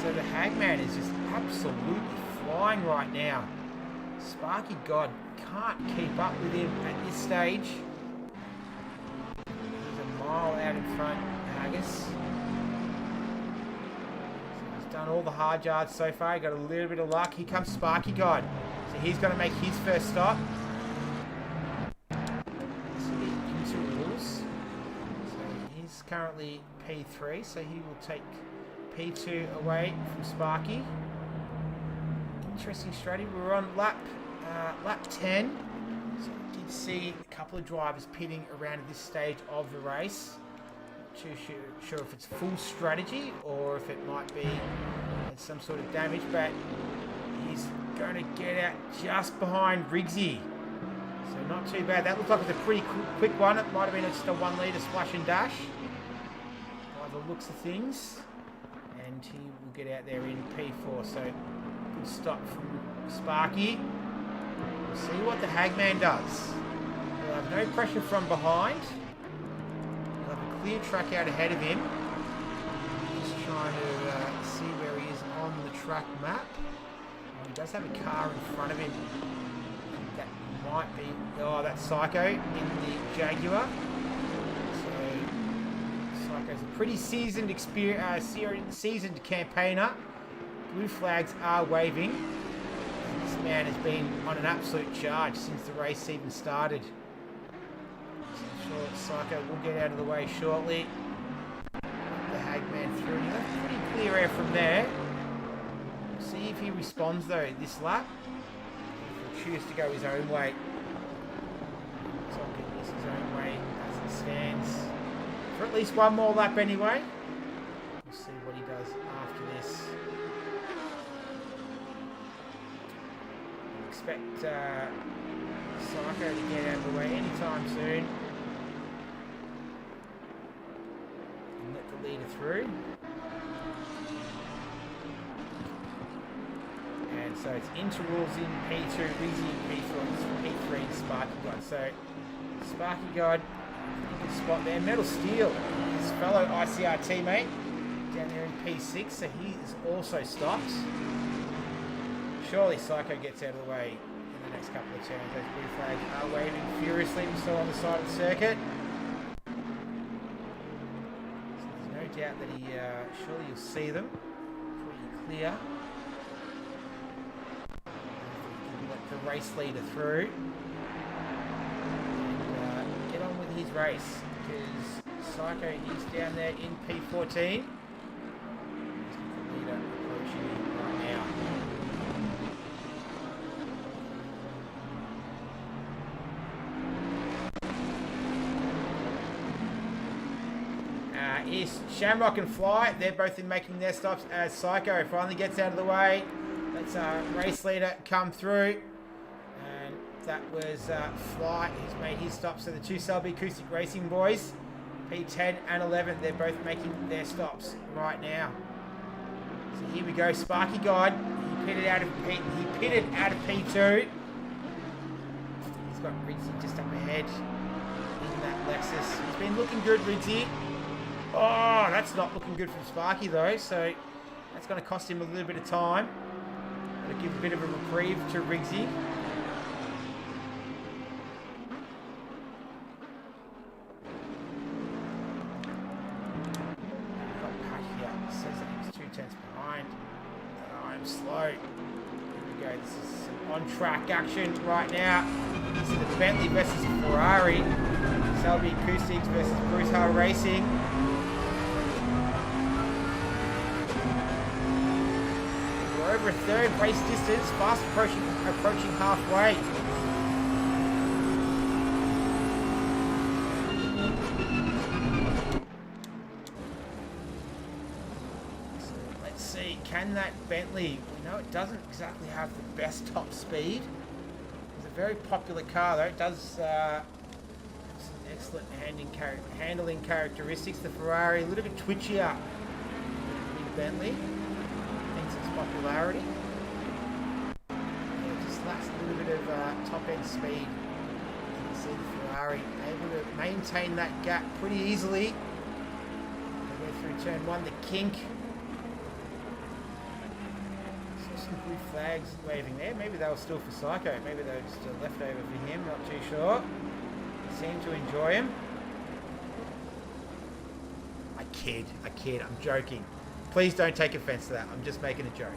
So the Hagman is just absolutely flying right now. Sparky God can't keep up with him at this stage. He's a mile out in front, Haggis. So he's done all the hard yards so far. He got a little bit of luck. Here comes Sparky God. So he's going to make his first stop. This will be into rules. So he's currently P3, so he will take P2 away from Sparky. Interesting strategy. We're on lap 10. So I did see a couple of drivers pitting around at this stage of the race. Not too sure if it's full strategy or if it might be some sort of damage, but he's going to get out just behind Riggsy. So not too bad. That looks like it's a pretty quick one. It might have been just a 1 litre splash and dash by the looks of things. And he will get out there in P4. So good stop from Sparky. We'll see what the Hagman does. He'll have no pressure from behind. He'll have a clear track out ahead of him. Just trying to see where he is on the track map. He does have a car in front of him. That might be... Oh, that's Psycho in the Jaguar. So Psycho's a pretty seasoned campaigner. Blue flags are waving. This man has been on an absolute charge since the race even started. So I'm sure Psycho will get out of the way shortly. The Hagman through. He left pretty clear air from there. We'll see if he responds though this lap. If he'll choose to go his own way. So he goes his own way as it stands. For at least one more lap anyway. We'll see what he does after this. Expect Psycho to get out of the way anytime soon and let the leader through. And so it's intervals in P2, Rizzy in P4, P3 and Sparky God. So Sparky God, good spot there. Metal Steel, his fellow ICR teammate, down there in P6, so he is also stopped. Surely Psycho gets out of the way in the next couple of turns. Those blue flags are waving furiously. We saw on the side of the circuit. So there's no doubt that he, surely you'll see them pretty clear. Let the race leader through. And get on with his race. Because Psycho is down there in P14. The leader approaching him right now. Is Shamrock and Fly. They're both in making their stops as Psycho finally gets out of the way. That's race leader come through. And that was Fly. He's made his stops. So the two Selby Acoustic Racing boys, P10 and 11, they're both making their stops right now. So here we go. Sparky God. He pitted out of P2. He's got Ritzy just up ahead in that Lexus. He's been looking good, Ritzy. Oh, that's not looking good from Sparky though, so that's going to cost him a little bit of time. To give a bit of a reprieve to Riggsy. Got Pat here. It says that he's 2 tenths behind. I'm slow. Here we go. This is some on-track action right now. This is the Bentley versus Ferrari. Selby Acoustics versus Bruce Hull Racing. We're over a third race distance, fast approaching halfway. So let's see, can that Bentley, we know it doesn't exactly have the best top speed. It's a very popular car though, it does some excellent handling characteristics. The Ferrari, a little bit twitchier than the Bentley. Popularity. It just lacks a little bit of top end speed. You can see the Ferrari able to maintain that gap pretty easily. They go through turn 1, the kink. Saw some blue flags waving there. Maybe they were still for Psycho. Maybe they were just a leftover for him. Not too sure. They seem to enjoy him. I kid. I'm joking. Please don't take offense to that. I'm just making a joke.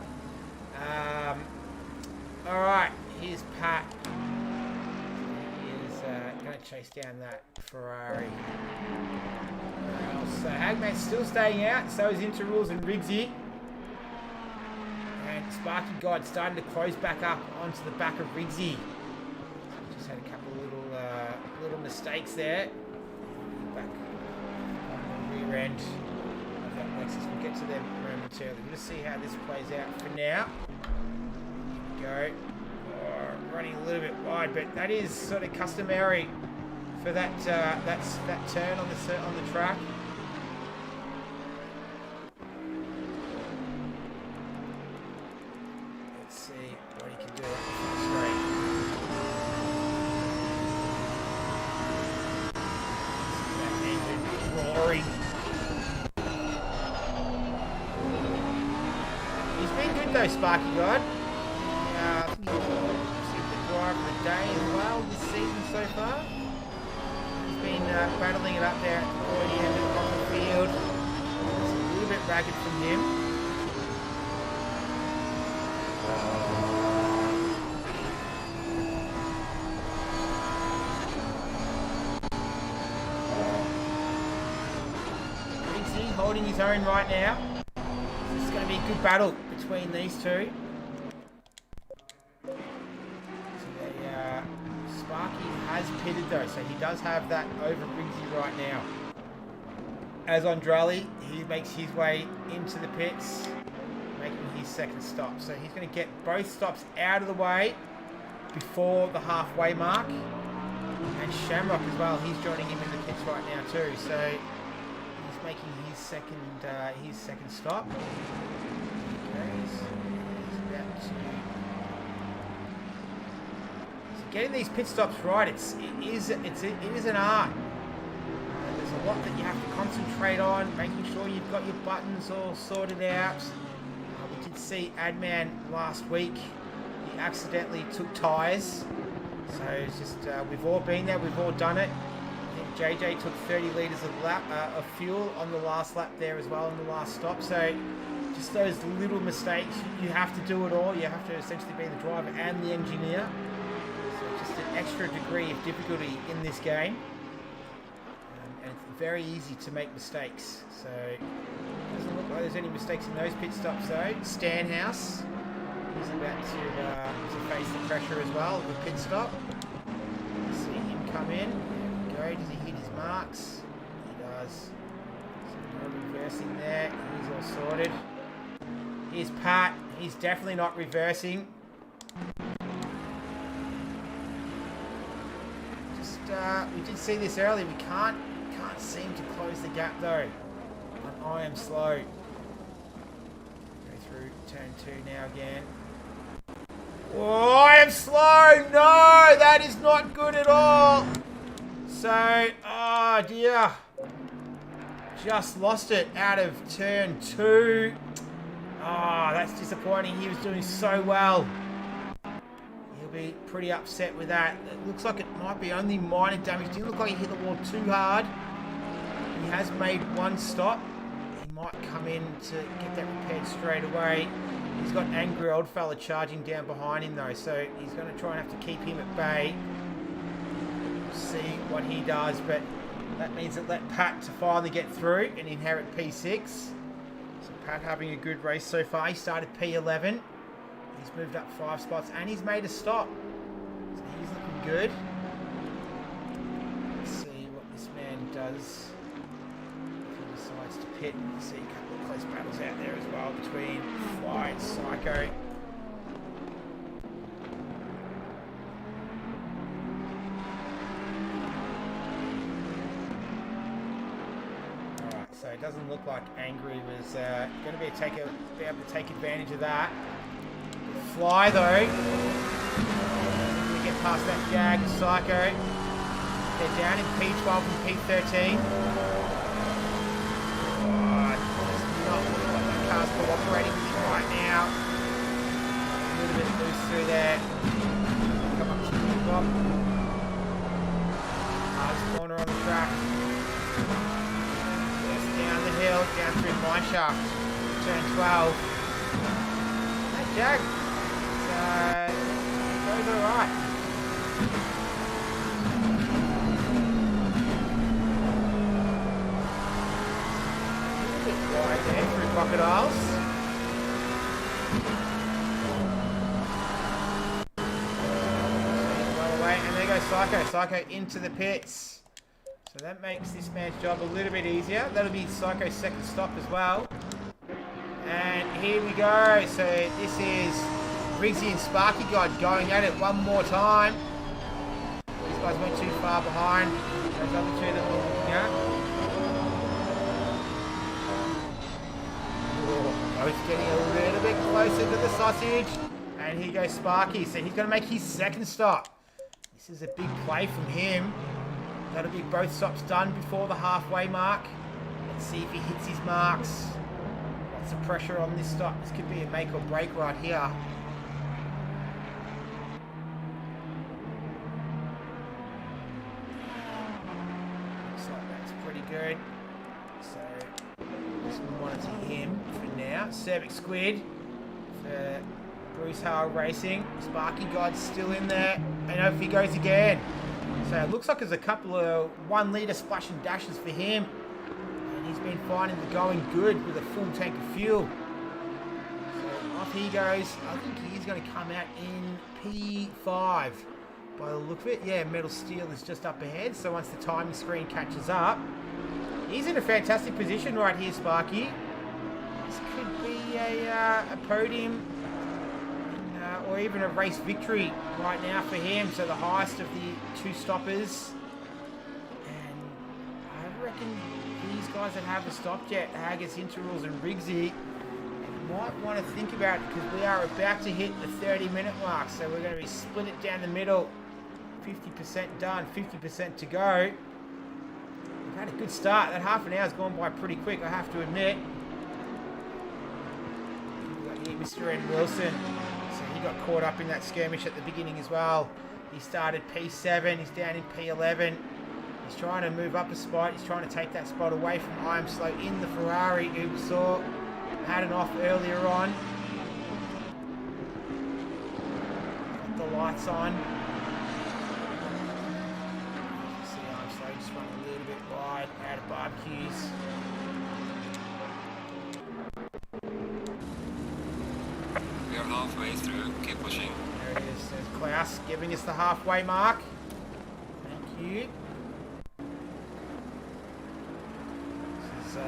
Alright, here's Pat. He is going to chase down that Ferrari. So Hagman's still staying out. So is Interrules and Riggsy. And Sparky God starting to close back up onto the back of Riggsy. Just had a couple of little mistakes there. Back on the rear end. We'll get to them momentarily. We'll just see how this plays out for now. Here we go. Oh, running a little bit wide, but that is sort of customary for that that turn on the track. Let's see what he can do on the straight. That engine roaring. Though Sparky God, I think he's received the driver of the day as well this season so far. He's been battling it up there at the pointy end of the field. It's a little bit ragged from him. Riggsy holding his own right now. This is going to be a good battle between these two. So Sparky has pitted though, so he does have that over Riggsy right now. As Andrali, he makes his way into the pits, making his second stop. So he's going to get both stops out of the way before the halfway mark. And Shamrock as well, he's joining him in the pits right now too. So he's making his second stop. So getting these pit stops right, it is an art. There's a lot that you have to concentrate on, making sure you've got your buttons all sorted out. We did see Adman last week. He accidentally took tyres. So it's just, we've all been there, we've all done it. I think JJ took 30 litres of fuel on the last lap there as well, on the last stop. So just those little mistakes, you have to do it all. You have to essentially be the driver and the engineer. So just an extra degree of difficulty in this game. And it's very easy to make mistakes. So it doesn't look like there's any mistakes in those pit stops though. Stanhouse, he's about to face the pressure as well of the pit stop. See him come in. There we go. Does he hit his marks? He does. So no reversing there. He's all sorted. Here's Pat. He's definitely not reversing. Just we did see this earlier. We can't seem to close the gap though. And I am slow. Go through turn 2 now again. Oh, I am slow. No, that is not good at all. So, oh dear. Just lost it out of turn 2. Oh, that's disappointing. He was doing so well. He'll be pretty upset with that. It looks like it might be only minor damage. Didn't look like he hit the wall too hard. He has made one stop. He might come in to get that repaired straight away. He's got an angry old fella charging down behind him though, so he's going to try and have to keep him at bay. See what he does, but that means that let Pat to finally get through and inherit P6. So Pat having a good race so far. He started P11. He's moved up 5 spots and he's made a stop. So he's looking good. Let's see what this man does. If he decides to pit. You see a couple of close battles out there as well between Fly and Psycho. So it doesn't look like Angry was going to be able to take advantage of that. Fly though, we get past that Jag and Psycho. They're down in P12 and P13. Oh, it's not looking like that car's cooperating with him right now. A little bit loose through there. Come up to the top. Hardest corner on the track. Down the hill, down through Mineshaft, turn 12. That Jag goes alright. A bit wide there through Crocodiles. Well away, and there goes Psycho. Psycho into the pits. So that makes this man's job a little bit easier. That'll be Psycho's second stop as well. And here we go. So this is Riggsy and Sparky God going at it one more time. These guys went too far behind those other two that we're looking at. Both getting a little bit closer to the sausage. And here goes Sparky. So he's going to make his second stop. This is a big play from him. That'll be both stops done before the halfway mark. Let's see if he hits his marks. Lots of pressure on this stop. This could be a make or break right here. Looks like that's pretty good. So just monitor him for now. Cervix Squid for Bruce Hale Racing. Sparky God's still in there. And off he goes again. So it looks like there's a couple of 1 litre splash and dashes for him. And he's been finding the going good with a full tank of fuel. So off he goes. I think he's going to come out in P5 by the look of it. Yeah, Metal Steel is just up ahead. So once the timing screen catches up, he's in a fantastic position right here, Sparky. This could be a podium or even a race victory right now for him. So the highest of the 2 stoppers. And I reckon these guys that haven't stopped yet, Haggis, Interrules and Riggsy, might want to think about it because we are about to hit the 30-minute mark. So we're going to be split it down the middle. 50% done, 50% to go. We've had a good start. That half an hour's gone by pretty quick, I have to admit. We've got here Mr. Ed Wilson. He got caught up in that skirmish at the beginning as well. He started P7, he's down in P11. He's trying to move up a spot. He's trying to take that spot away from I Am Slow in the Ferrari, who we saw had an off earlier on. Got the lights on. You see I Am Slow just running a little bit wide, out of barbecues. We are halfway through, keep pushing. There it is, there's Klaus giving us the halfway mark. Thank you. This is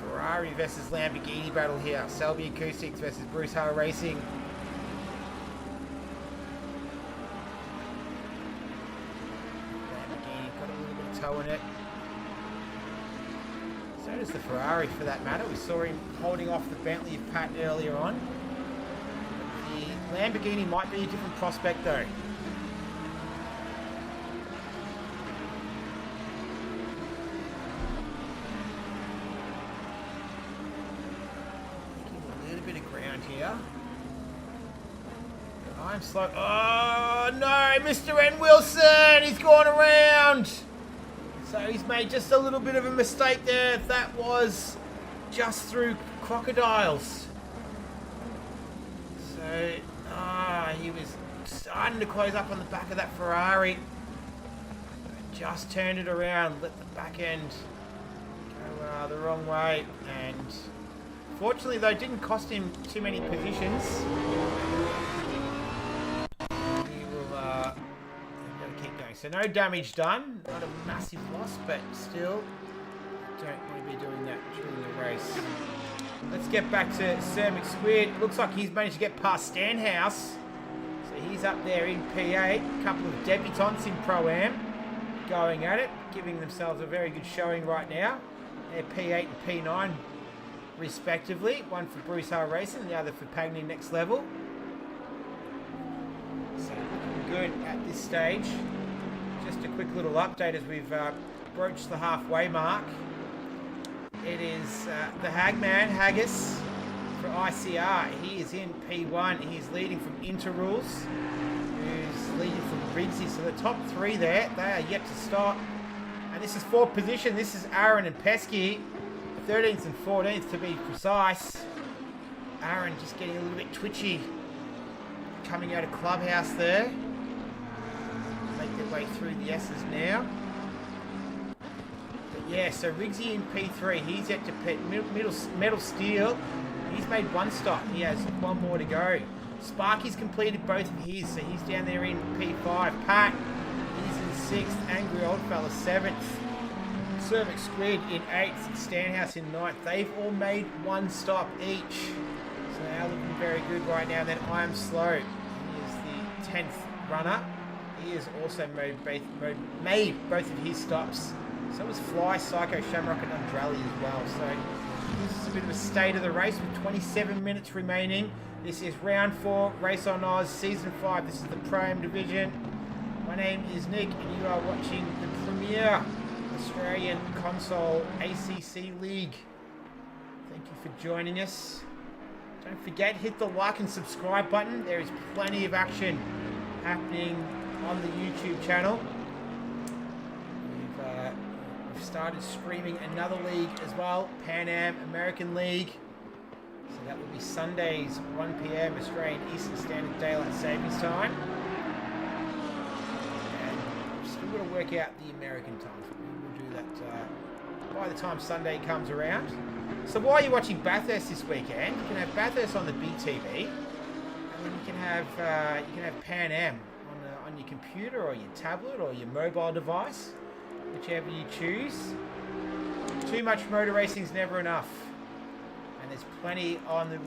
Ferrari versus Lamborghini battle here. Selby Acoustics versus Bruce Hale Racing. Lamborghini got a little bit of toe in it. So does the Ferrari for that matter. We saw him holding off the Bentley of Pat earlier on. The Lamborghini might be a different prospect though. Taking a little bit I'm slow. Oh, no, Mr. N. Wilson, he's gone around. So he's made just a little bit of a mistake there. That was just through crocodiles. So, he was starting to close up on the back of that Ferrari. Just turned it around, let the back end go the wrong way. And fortunately, though, it didn't cost him too many positions. He will keep going. So no damage done. Not a massive loss, but still don't want to be doing that during the race. Let's get back to Sir McSquid. Looks like he's managed to get past Stanhouse. So he's up there in P8. A couple of debutants in Pro-Am going at it, giving themselves a very good showing right now. They're P8 and P9 respectively. One for Bruce Hall Racing and the other for Pagny Next Level. So looking good at this stage. Just a quick little update as we've broached the halfway mark. It is the Hagman, Haggis, for ICR. He is in P1. He's leading from Interrules, who's leading from Rigsy. So the top three there, they are yet to start. And this is fourth position. This is Aaron and Pesky, 13th and 14th to be precise. Aaron just getting a little bit twitchy, coming out of Clubhouse there. Make their way through the S's now. Yeah, so Rigsy in P3, he's yet to pit Metal Steel. He's made one stop. He has one more to go. Sparky's completed both of his, so he's down there in P5. Pat, he's in 6th. Angry Oldfella 7th. Sir McSquid in 8th. Stanhouse in 9th. They've all made one stop each. So they're looking very good right now. And then I Am Slow. He is the 10th runner. He has also made both of his stops. So was Fly, Psycho, Shamrock and Andrali as well. So this is a bit of a state of the race with 27 minutes remaining. This is round 4, Race on Oz, season 5. This is the ProAm division. My name is Nick and you are watching the premier Australian console ACC League. Thank you for joining us. Don't forget, hit the like and subscribe button. There is plenty of action happening on the YouTube channel. We've started streaming another league as well, Pan Am American League. So that will be Sundays, 1 PM Australian Eastern Standard Daylight Savings Time. And we've still got to work out the American time. We'll do that by the time Sunday comes around. So while you're watching Bathurst this weekend, you can have Bathurst on the BTV, and then you can have Pan Am on your computer or your tablet or your mobile device, whichever you choose. Too much motor racing is never enough, and there's plenty on the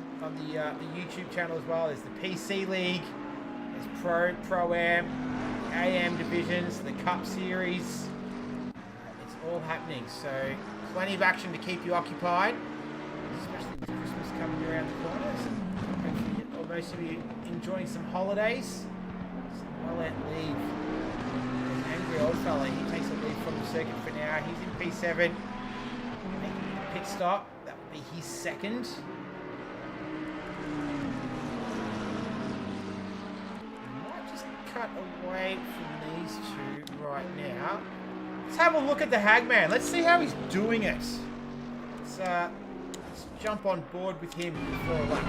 YouTube channel as well. There's the PC League, there's Pro-Am, AM divisions, the Cup Series. It's all happening, so plenty of action to keep you occupied, especially with Christmas coming around the corner. So hopefully most of you enjoying some holidays. Well-earned leave. Angry Oldfella, he takes a lead from the circuit for now. He's in P7, making a pit stop. That would be his second. Might just cut away from these two right now. Let's have a look at the Hagman. Let's see how he's doing it. Let's jump on board with him for a lap.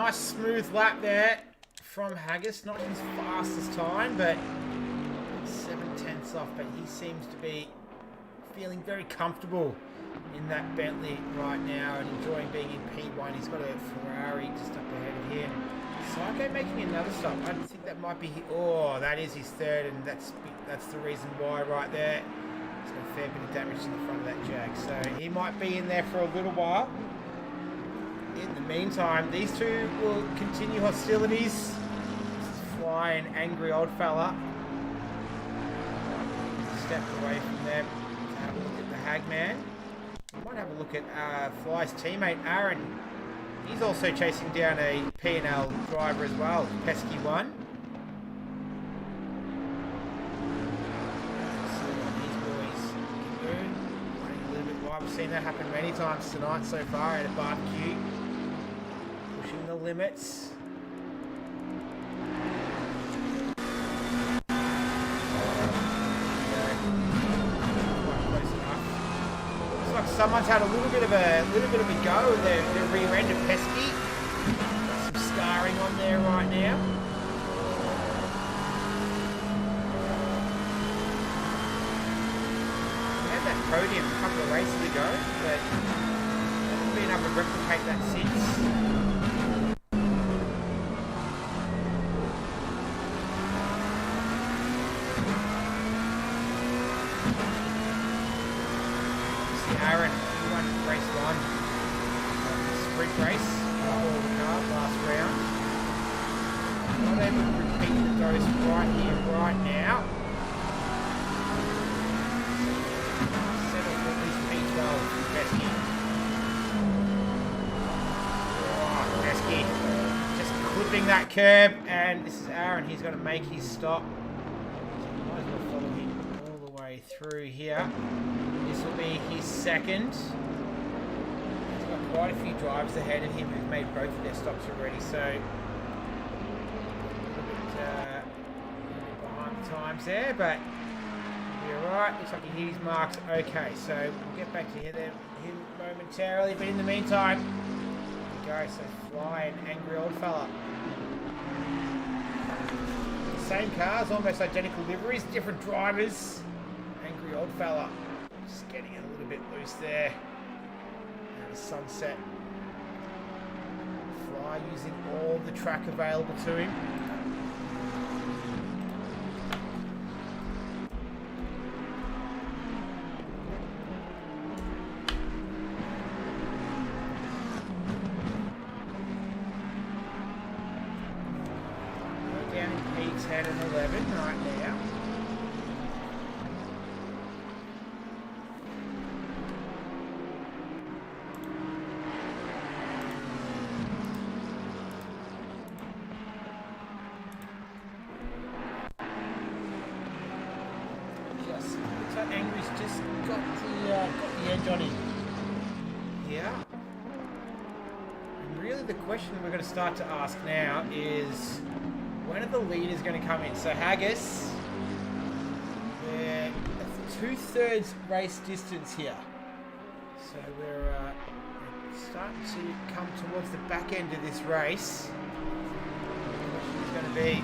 nice smooth lap there from Haggis. Not his fastest time, but 7/10 off. But he seems to be feeling very comfortable in that Bentley right now and enjoying being in P1. He's got a Ferrari just up ahead of him. Psycho making another stop. I think that might be... Oh, that is his third, and that's the reason why right there. He's got a fair bit of damage to the front of that Jag. So he might be in there for a little while. In the meantime, these two will continue hostilities. This is Flying Angry Old Fella. Stepped away from them to have a look at the Hagman. We might have a look at Fly's teammate, Aaron. He's also chasing down a P&L driver as well, Pesky one. Let's see what these boys can do. Running a little bit wide. We've seen that happen many times tonight so far at a barbecue. Pushing the limits. Someone's had a little bit of a go with their rear end of Pesky. Got some scarring on there right now. We had that podium a couple of races ago, but haven't been able to replicate that since. Aaron, he won race 1. Sprint race, all the car, last round. Not able to repeat the dose right here, right now. Settle for at least P12 from Pesky. Oh, Pesky. Just clipping that curb, and this is Aaron. He's going to make his stop. So might as well follow him all the way through here. This will be his second. He's got quite a few drives ahead of him who've made both of their stops already, so a little bit behind the times there, but you're right. Looks like he hit his marks. Okay, so we'll get back to him momentarily, but in the meantime, here we go. So Fly and Angry Old Fella. The same cars, almost identical liveries, different drivers. Angry Old Fella. Just getting it a little bit loose there. Now the sunset. Fly using all the track available to him. We're down in P10 and 11 right now. Angry's just got the edge on him. Yeah. And really the question we're going to start to ask now is, when are the leaders going to come in? So Haggis, we're at 2/3 race distance here. So we're starting to come towards the back end of this race. The question is going to be,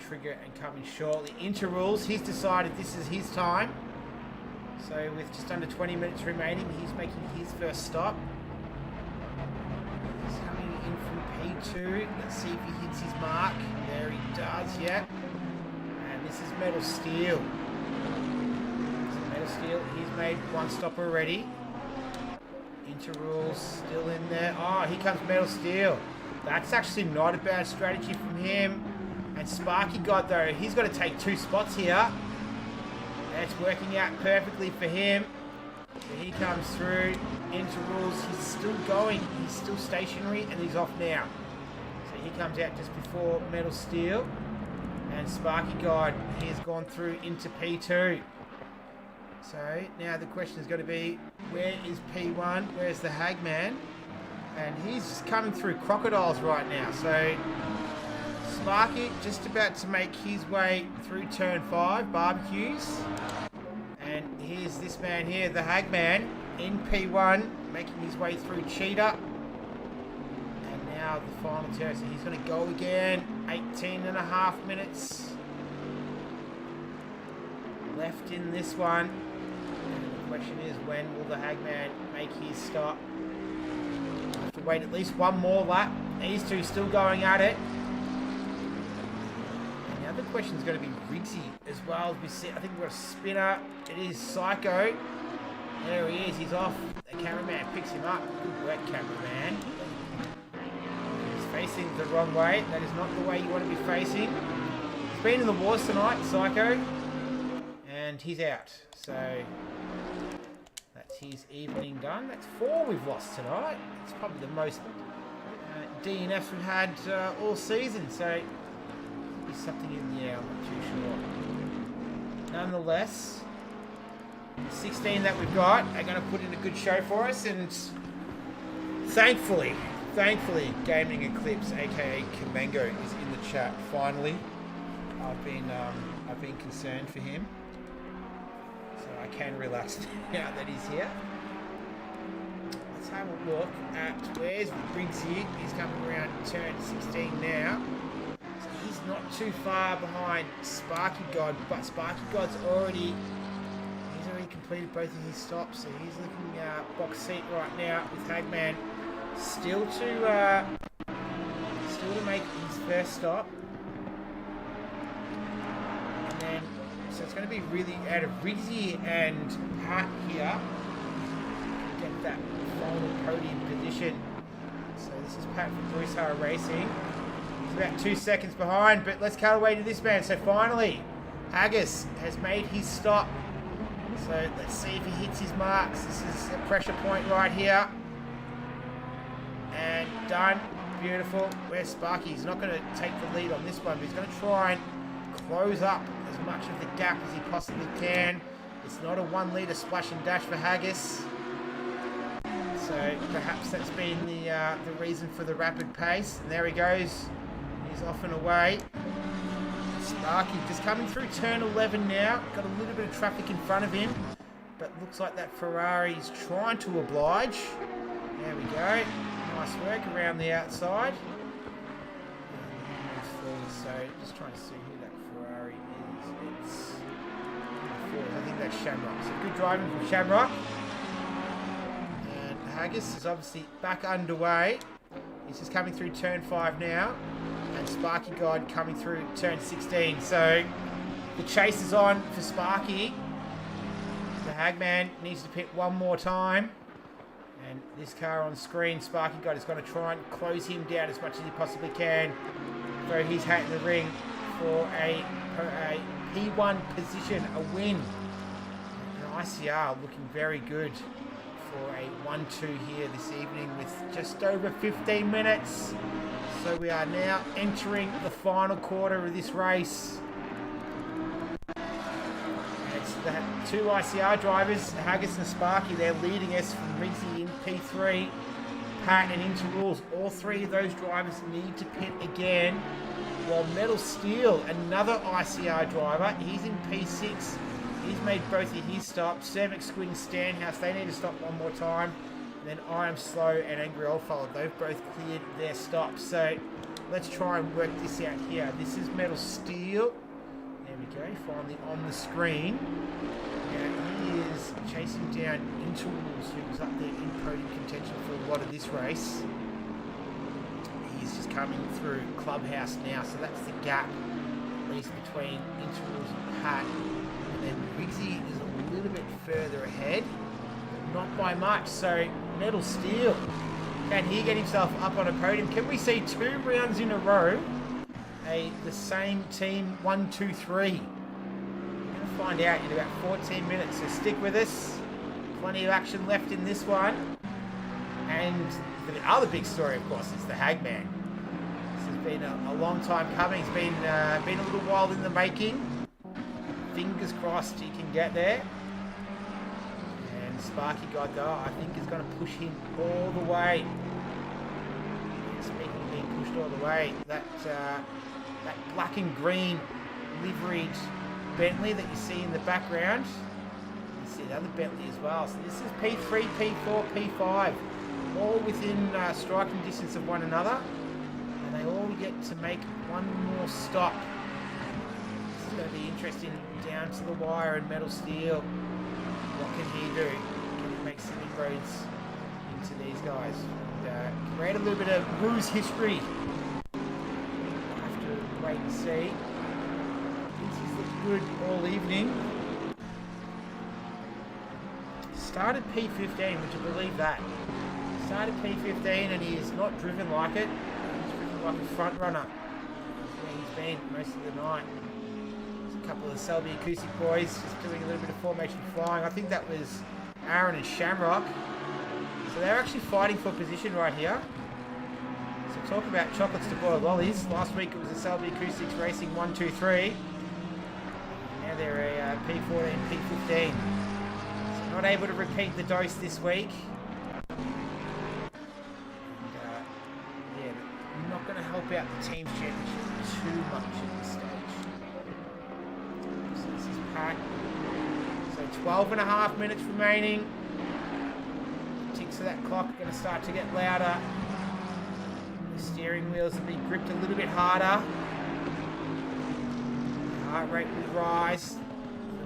trigger and coming shortly. Into rules, he's decided this is his time. So with just under 20 minutes remaining, he's making his first stop. He's coming in from P2. Let's see if he hits his mark. There he does, yeah. And this is Metal Steel. Metal Steel, he's made one stop already. Into rules, still in there. Oh, here comes Metal Steel. That's actually not a bad strategy from him. And Sparky God, though, he's got to take 2 spots here. That's working out perfectly for him. So he comes through into rules. He's still going. He's still stationary, and he's off now. So he comes out just before Metal Steel. And Sparky God, he has gone through into P2. So now the question is going to be, where is P1? Where's the Hagman? And he's just coming through crocodiles right now. So Sparky just about to make his way through turn 5, barbecues. And here's is this man here, the Hagman, in P1, making his way through Cheetah. And now the final turn, so he's going to go again. 18.5 minutes left in this one. And the question is, when will the Hagman make his stop? Have to wait at least one more lap. These two still going at it. And the other question is going to be Riggsy as well. As we see, I think we've got a spinner. It is Psycho. There he is. He's off. The cameraman picks him up. Good work, cameraman. He's facing the wrong way. That is not the way you want to be facing. He's been in the wars tonight, Psycho. And he's out. So that's his evening done. That's 4 we've lost tonight. It's probably the most DNFs we've had all season. So there's something in the air, I'm not too sure. Nonetheless, the 16 that we've got are going to put in a good show for us. And thankfully, Gaming Eclipse, aka Kamango, is in the chat. Finally, I've been concerned for him. So I can relax now that he's here. Let's have a look at where's Riggsy. He's coming around turn 16 now. So he's not too far behind Sparky God, but Sparky God's already completed both of his stops. So he's looking box seat right now with Hagman still to make his first stop. And then so it's going to be really out of Riggsy and Pat here to get that final podium position. So this is Pat from Bruce Hara Racing. He's about 2 seconds behind, but let's cut away to this man. So finally, Haggis has made his stop. So let's see if he hits his marks. This is a pressure point right here. And done. Beautiful. Where's Sparky? He's not going to take the lead on this one, but he's going to try and close up as much of the gap as he possibly can. It's not a 1 litre splash and dash for Haggis. So perhaps that's been the reason for the rapid pace. And there he goes. He's off and away. Sparky just coming through turn 11 now. Got a little bit of traffic in front of him, but looks like that Ferrari's trying to oblige. There we go. Nice work around the outside. So just trying to see who that Ferrari is. I think that's Shamrock. So good driving from Shamrock. And Haggis is obviously back underway. He's just coming through turn 5 now. And Sparky God coming through turn 16. So the chase is on for Sparky. The Hagman needs to pit one more time. And this car on screen, Sparky God is going to try and close him down as much as he possibly can. Throw his hat in the ring for a P1 position, a win. And ICR looking very good for a 1-2 here this evening with just over 15 minutes. So we are now entering the final quarter of this race. It's the 2 ICR drivers, Haggis and Sparky. They're leading us from Riggsy in P3, Pat and into rules. All 3 of those drivers need to pit again. While Metal Steel, another ICR driver, he's in P6. He's made both of his stops. Cermic Squid and Stanhouse, they need to stop one more time. And then I Am Slow and Angry Oldfellow, they've both cleared their stops. So let's try and work this out here. This is Metal Steel. There we go, finally on the screen. And he is chasing down Interwals, who was up there in podium contention for a lot of this race. He's just coming through Clubhouse now, so that's the gap, at least between Interwals and Pat. And then Riggsy is a little bit further ahead. Not by much. So Metal Steel, can he get himself up on a podium? Can we see 2 rounds in a row? The same team 1, 2, 3. We're going to find out in about 14 minutes. So stick with us. Plenty of action left in this one. And the other big story, of course, is the Hagman. This has been a long time coming. It's been a little while in the making. Fingers crossed he can get there. Sparky God, though, I think is going to push him all the way. Speaking of being pushed all the way, that black and green liveried Bentley that you see in the background, you see the other Bentley as well. So this is P3, P4, P5, all within striking distance of one another, and they all get to make one more stop. This is going to be interesting down to the wire and Metal Steel. What can he do? Can he make some inroads into these guys? And, create a little bit of Ruse history. Have to wait and see. He's looked good all evening. Started P15, would you believe that? Started P15 and he is not driven like it. He's driven like a front runner. That's where he's been most of the night. There's a couple of the Selby Acoustic boys just doing a little bit of formation flying. I think that was Aaron and Shamrock. So they're actually fighting for position right here. So talk about chocolates to boiled lollies. Last week it was the Selby Acoustics Racing 1, 2, 3. Now they're a P14, P15. So not able to repeat the dose this week. And, yeah, not going to help out the team's championship too much at this stage. So this is Pat. So 12 and a half minutes remaining. Ticks of that clock are going to start to get louder. The steering wheels will be gripped a little bit harder. The heart rate will rise. A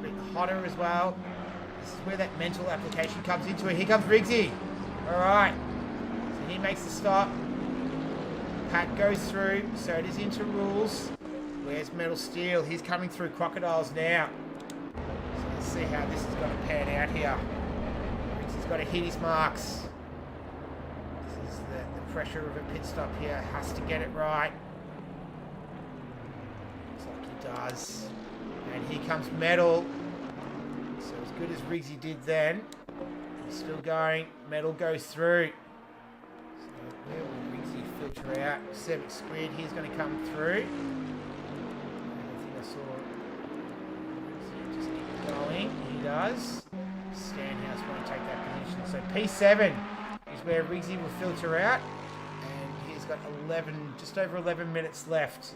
little bit hotter as well. This is where that mental application comes into it. Here comes Riggsy. Alright. So he makes the stop. Pat goes through. So it is into rules. Where's Metal Steel? He's coming through Crocodiles now. So let's see how this is going to pan out here. He's got to hit his marks. This is the pressure of a pit stop here. Has to get it right. Looks like he does. And here comes Metal. So as good as Riggsy did then. He's still going. Metal goes through. So where will Riggsy filter out? Cervix Squid, he's going to come through. I think I saw Riggsy just keep going. He does. Stanhouse won't take that position. So P7 is where Riggsy will filter out. And he's got just over 11 minutes left to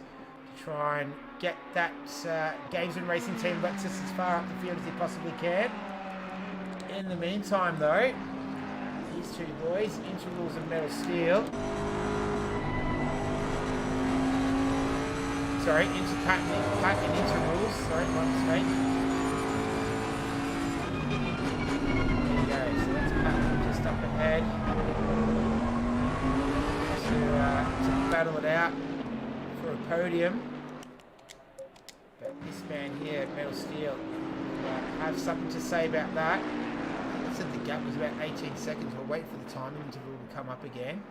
try and get that Games and Racing team Lexus as far up the field as he possibly can. In the meantime, though, these two boys, Interrules and Metal Steel. Sorry, Pat and Interrules. Sorry, my mistake. So that's Pat just up ahead to battle it out for a podium. But this man here, Metal Steel, will have something to say about that. I said the gap was about 18 seconds. We'll wait for the timing interval to come up again.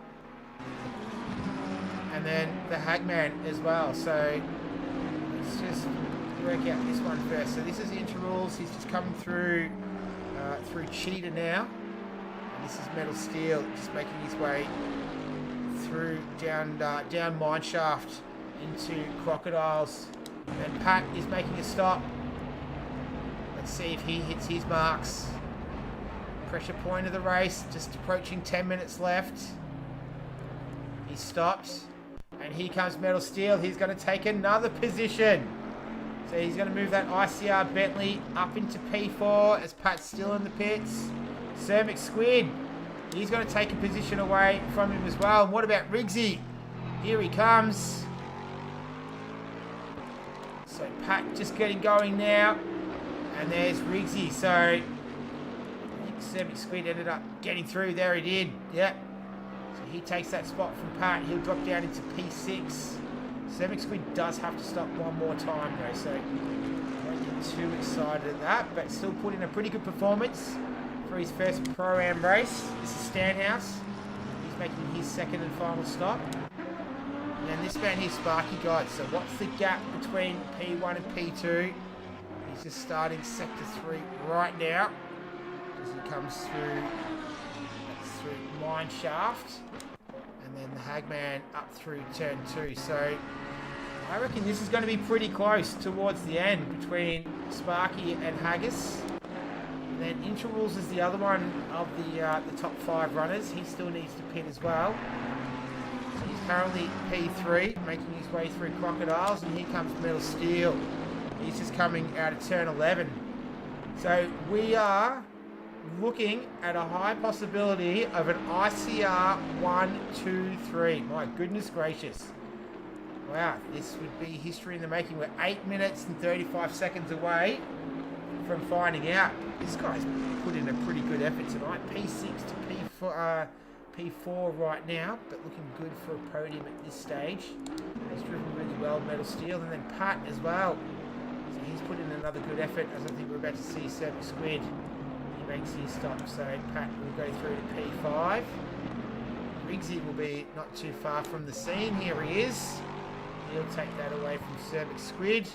And then the Hagman as well. So let's just work out this one first. So this is Interrules. He's just coming through Cheetah now. And this is Metal Steel just making his way through down Mineshaft into Crocodiles. And Pat is making a stop. Let's see if he hits his marks. Pressure point of the race, just approaching 10 minutes left. He stops. And here comes Metal Steel. He's going to take another position. So he's going to move that ICR Bentley up into P4 as Pat's still in the pits. Cervix Squid, he's going to take a position away from him as well. And what about Riggsy? Here he comes. So Pat just getting going now. And there's Riggsy. So I think Cervix Squid ended up getting through. There he did. Yep. So he takes that spot from Pat. He'll drop down into P6. Cervix Squid does have to stop one more time though, so don't get too excited at that, but still put in a pretty good performance for his first Pro-Am race. This is Stanhouse. He's making his second and final stop. And then this man here, Sparky Guide. So what's the gap between P1 and P2? He's just starting Sector 3 right now as he comes through Mineshaft. And then the Hagman up through Turn 2. So I reckon this is going to be pretty close towards the end between Sparky and Haggis. And then Interrules is the other one of the top 5 runners. He still needs to pit as well. So he's currently P3, making his way through Crocodiles. And here comes Metal Steel. He's just coming out of Turn 11. So we are looking at a high possibility of an ICR 1, 2, 3. My goodness gracious. Wow, this would be history in the making. We're 8 minutes and 35 seconds away from finding out. This guy's put in a pretty good effort tonight. P6 to P4 right now, but looking good for a podium at this stage. He's driven really well, Metal Steel, and then Pat as well. So he's put in another good effort, as I think we're about to see Serpent Squid. He makes his stop, so Pat will go through to P5. Riggsy will be not too far from the scene. Here he is. He'll take that away from Serpent Squid.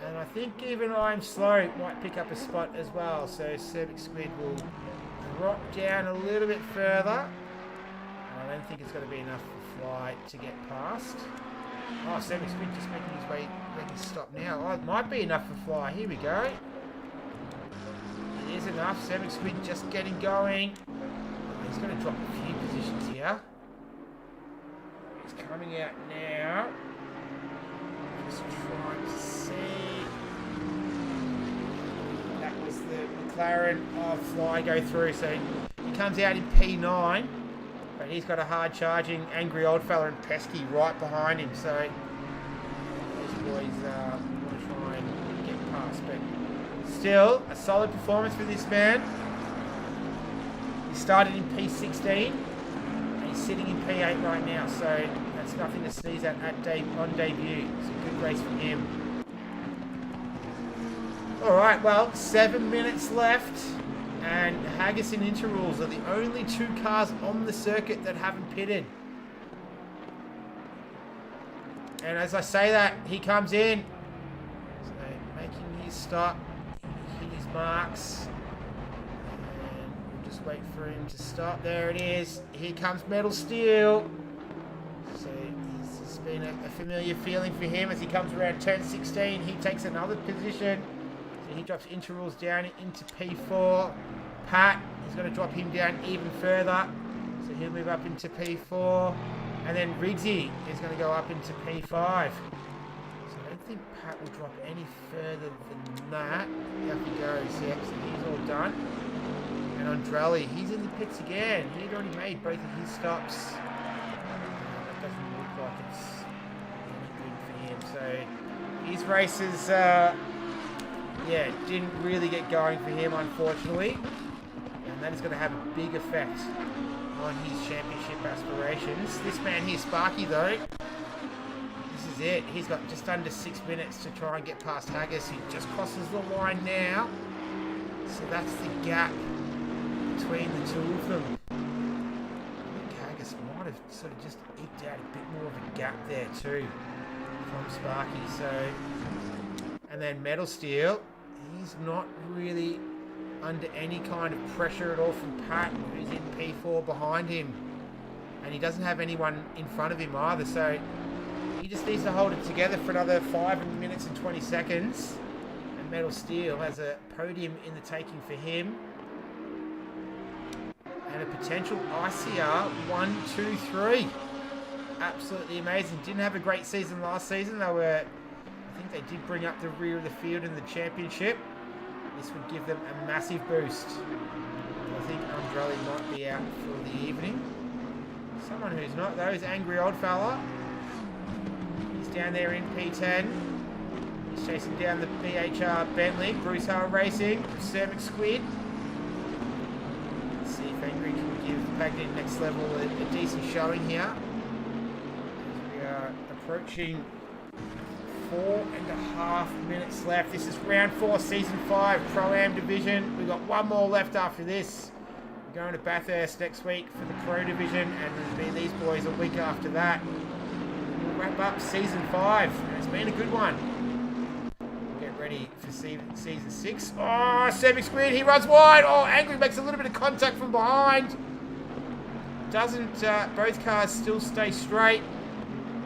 And I think even I'm Slow might pick up a spot as well. So Serpent Squid will drop down a little bit further. And I don't think it's going to be enough for Fly to get past. Oh, Serpent Squid just making his way, making his stop now. Oh, it might be enough for Fly. Here we go. It is enough. Serpent Squid just getting going. He's going to drop a few positions here. He's coming out now. Just trying to see. That was the McLaren of Fly go through. So he comes out in P9. But he's got a hard charging angry old fella and Pesky right behind him. So those boys want to try and get past. But still, a solid performance for this man. He started in P16. And he's sitting in P8 right now. So that's nothing to sneeze at on debut. It's a good race for him. Alright, well, 7 minutes left. And Haggis and Interrules are the only two cars on the circuit that haven't pitted. And as I say that, he comes in. So making his stop. Hit his marks. And we'll just wait for him to stop. There it is. Here comes Metal Steel. So it's been a familiar feeling for him as he comes around turn 16. He takes another position. So he drops Interrules down into P4. Pat is going to drop him down even further. So he'll move up into P4. And then Riggsy is going to go up into P5. So I don't think Pat will drop any further than that. Up he goes. Yep, so he's all done. And Andrelli, he's in the pits again. He'd already made both of his stops. That doesn't look like it's any good for him. So his races, didn't really get going for him, unfortunately. And that is going to have a big effect on his championship aspirations. This man here, Sparky, though, this is it. He's got just under 6 minutes to try and get past Haggis. He just crosses the line now. So that's the gap between the two of them. I think Haggis might have sort of just eked out a bit more of a gap there too from Sparky. So, and then Metal Steel, he's not really under any kind of pressure at all from Pat, who's in P4 behind him. And he doesn't have anyone in front of him either, so he just needs to hold it together for another 5 minutes and 20 seconds. And Metal Steel has a podium in the taking for him. And a potential ICR 1, 2, 3. Absolutely amazing. Didn't have a great season last season. I think they did bring up the rear of the field in the championship. This would give them a massive boost. I think Andrelli might be out for the evening. Someone who's not, though, is Angry Old Fella. He's down there in P10. He's chasing down the BHR Bentley. Bruce Hall Racing. Serpent Squid. Let's see if Angry can give Pagden Next Level a decent showing here. We are approaching 4.5 minutes left. This is round 4, season 5, Pro-Am division. We've got one more left after this. We're going to Bathurst next week for the Pro division, and there'll be these boys a week after that. We'll wrap up season 5, and it's been a good one. We'll get ready for season 6. Oh, Serpent Squid, he runs wide. Oh, Angry makes a little bit of contact from behind. Doesn't, both cars still stay straight.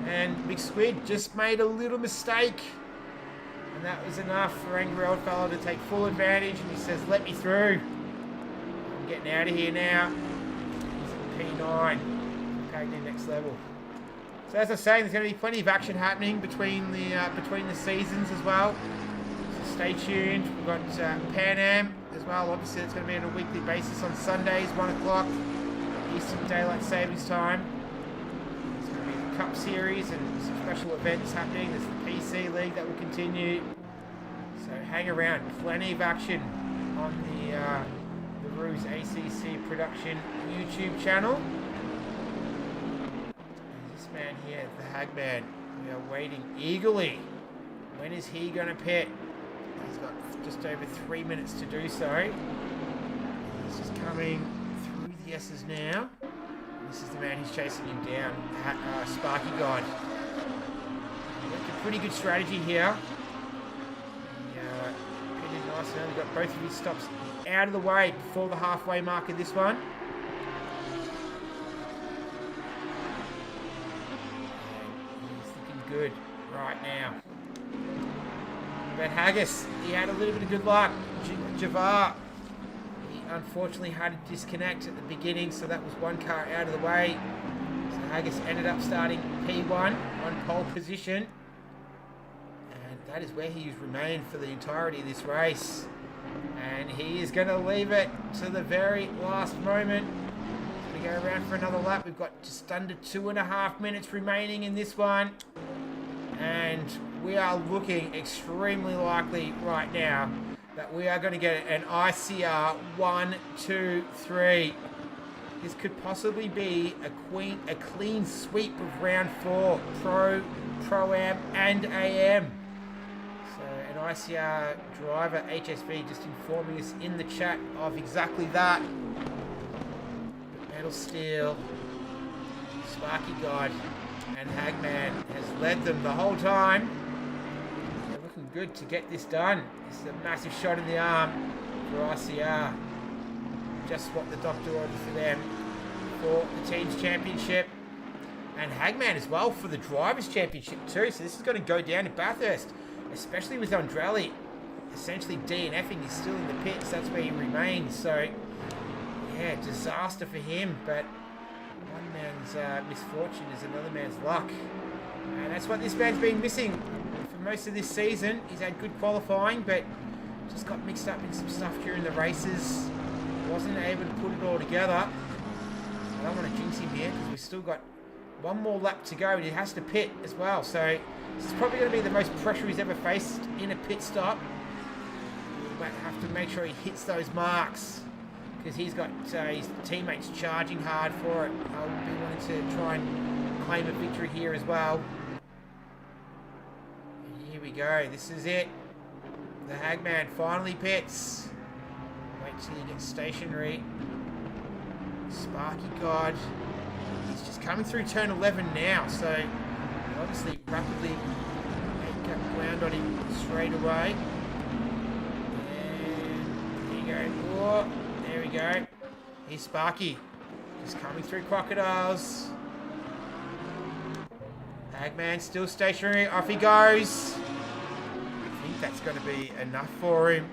And Big Squid just made a little mistake. And that was enough for Angry Old Fella to take full advantage. And he says, let me through. I'm getting out of here now. He's at P9. Tagged in Next Level. So as I was saying, there's going to be plenty of action happening between the seasons as well. So stay tuned. We've got Pan Am as well. Obviously, it's going to be on a weekly basis on Sundays, 1 o'clock, Eastern Daylight Savings Time. There's going to be the Cup Series and some special events happening. There's the PC League that will continue. So hang around. Plenty of action on the Ruse ACC Production YouTube channel. And this man here, the Hagman, we are waiting eagerly. When is he going to pit? He's got just over 3 minutes to do so. He's just coming through the S's now. This is the man who's chasing him down, Sparky God. That's a pretty good strategy here. He pitted nice and early, got both of his stops out of the way before the halfway mark of this one. And he's looking good right now. But Haggis, he had a little bit of good luck. Javar, he unfortunately had to disconnect at the beginning, so that was one car out of the way. So Haggis ended up starting P1 on pole position. And that is where he's remained for the entirety of this race. And he is going to leave it to the very last moment. He's going to go around for another lap. We've got just under 2.5 minutes remaining in this one. And we are looking extremely likely right now that we are going to get an ICR 1, 2, 3. This could possibly be a clean sweep of round 4, Pro-Am, and AM. So an ICR driver, HSV, just informing us in the chat of exactly that. But Metal Steel, Sparky God, and Hagman has led them the whole time. They're looking good to get this done. This is a massive shot in the arm for ICR. Just what the doctor ordered for them for the team's championship. And Hagman as well for the drivers' championship too. So this is going to go down in Bathurst, especially with Andrelli essentially DNFing. He's still in the pits. That's where he remains. So yeah, disaster for him. But one man's misfortune is another man's luck. And that's what this man's been missing for most of this season. He's had good qualifying, but just got mixed up in some stuff during the races. Wasn't able to put it all together. I don't want to jinx him here because we've still got one more lap to go and he has to pit as well. So this is probably going to be the most pressure he's ever faced in a pit stop. He might have to make sure he hits those marks, because he's got his teammates charging hard for it. I'll be wanting to try and claim a victory here as well. And here we go. This is it. The Hagman finally pits. Wait till he gets stationary. Sparky God. He's just coming through turn 11 now, so obviously rapidly make up ground on him straight away. And there you go. Oh, there we go. Here's Sparky. Just coming through Crocodiles. Hagman still stationary. Off he goes. I think that's going to be enough for him.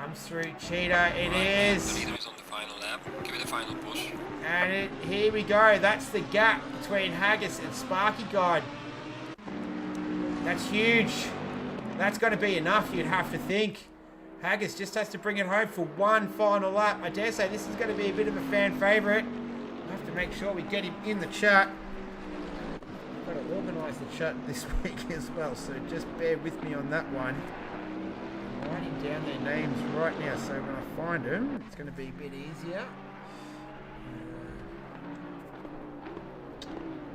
Comes through Cheetah. It is. The leader is on the final lap. Give it a final push. And here we go. That's the gap between Haggis and Sparky God. That's huge. That's going to be enough, you'd have to think. Haggis just has to bring it home for one final lap. I dare say this is going to be a bit of a fan favourite. We'll have to make sure we get him in the chat. I've got to organise the chat this week as well, so just bear with me on that one. I'm writing down their names right now, so when I find them, it's going to be a bit easier.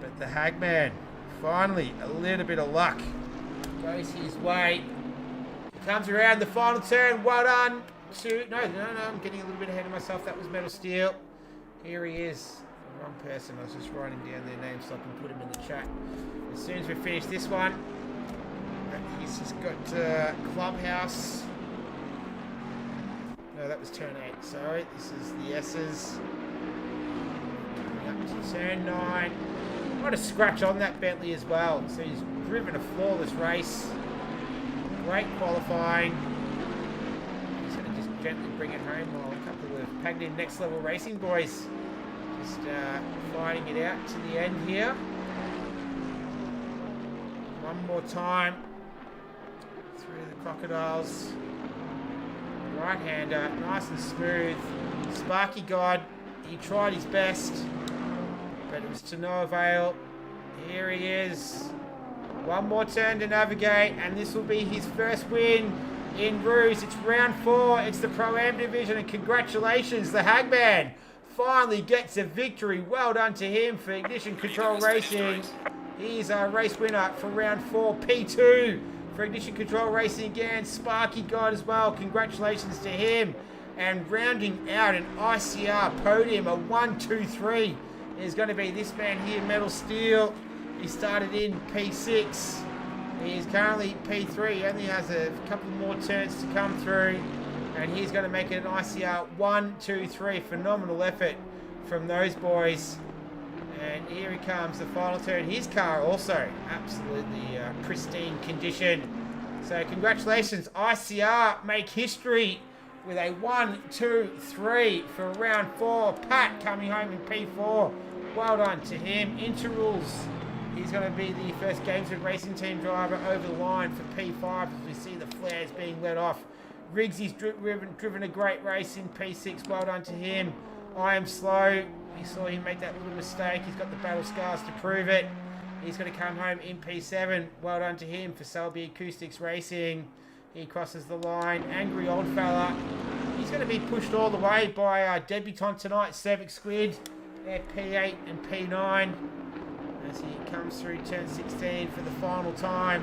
But the Hagman, finally, a little bit of luck. Goes his way. He comes around the final turn. Well done. No, I'm getting a little bit ahead of myself. That was Metal Steel. Here he is. The wrong person. I was just writing down their names so I can put them in the chat. As soon as we finish this one, he's just got Clubhouse. No, that was turn 8. Sorry, this is the S's. Coming up to turn 9. Got a scratch on that Bentley as well. So he's driven a flawless race. Great qualifying. He's going to just gently bring it home while a couple of packed in next level racing boys just fighting it out to the end here. One more time through the Crocodiles. right-hander, nice and smooth. Sparky God, he tried his best, but it was to no avail. Here he is. One more turn to navigate, and this will be his first win in Ruse. It's round 4. It's the Pro-Am division, and congratulations, the Hagman finally gets a victory. Well done to him for Ignition Control Racing. He's our race winner for round 4, P2 for Ignition Control Racing again. Sparky God as well. Congratulations to him. And rounding out an ICR podium, a 1, 2, 3, is going to be this man here, Metal Steel. He started in P6. He is currently P3. He only has a couple more turns to come through. And he's going to make it an ICR 1, 2, 3. Phenomenal effort from those boys. And here he comes, the final turn. His car also absolutely pristine condition. So congratulations, ICR make history with a 1, 2, 3 for round 4. Pat coming home in P4. Well done to him. Interrules. He's going to be the first Gameswood Racing Team driver over the line for P5 as we see the flares being let off. Riggsy's driven a great race in P6. Well done to him. I Am Slow. You saw him make that little mistake. He's got the battle scars to prove it. He's going to come home in P7. Well done to him for Selby Acoustics Racing. He crosses the line. Angry Old Fella. He's going to be pushed all the way by our debutant tonight, Cervix Squid. They're P8 and P9. As he comes through turn 16 for the final time.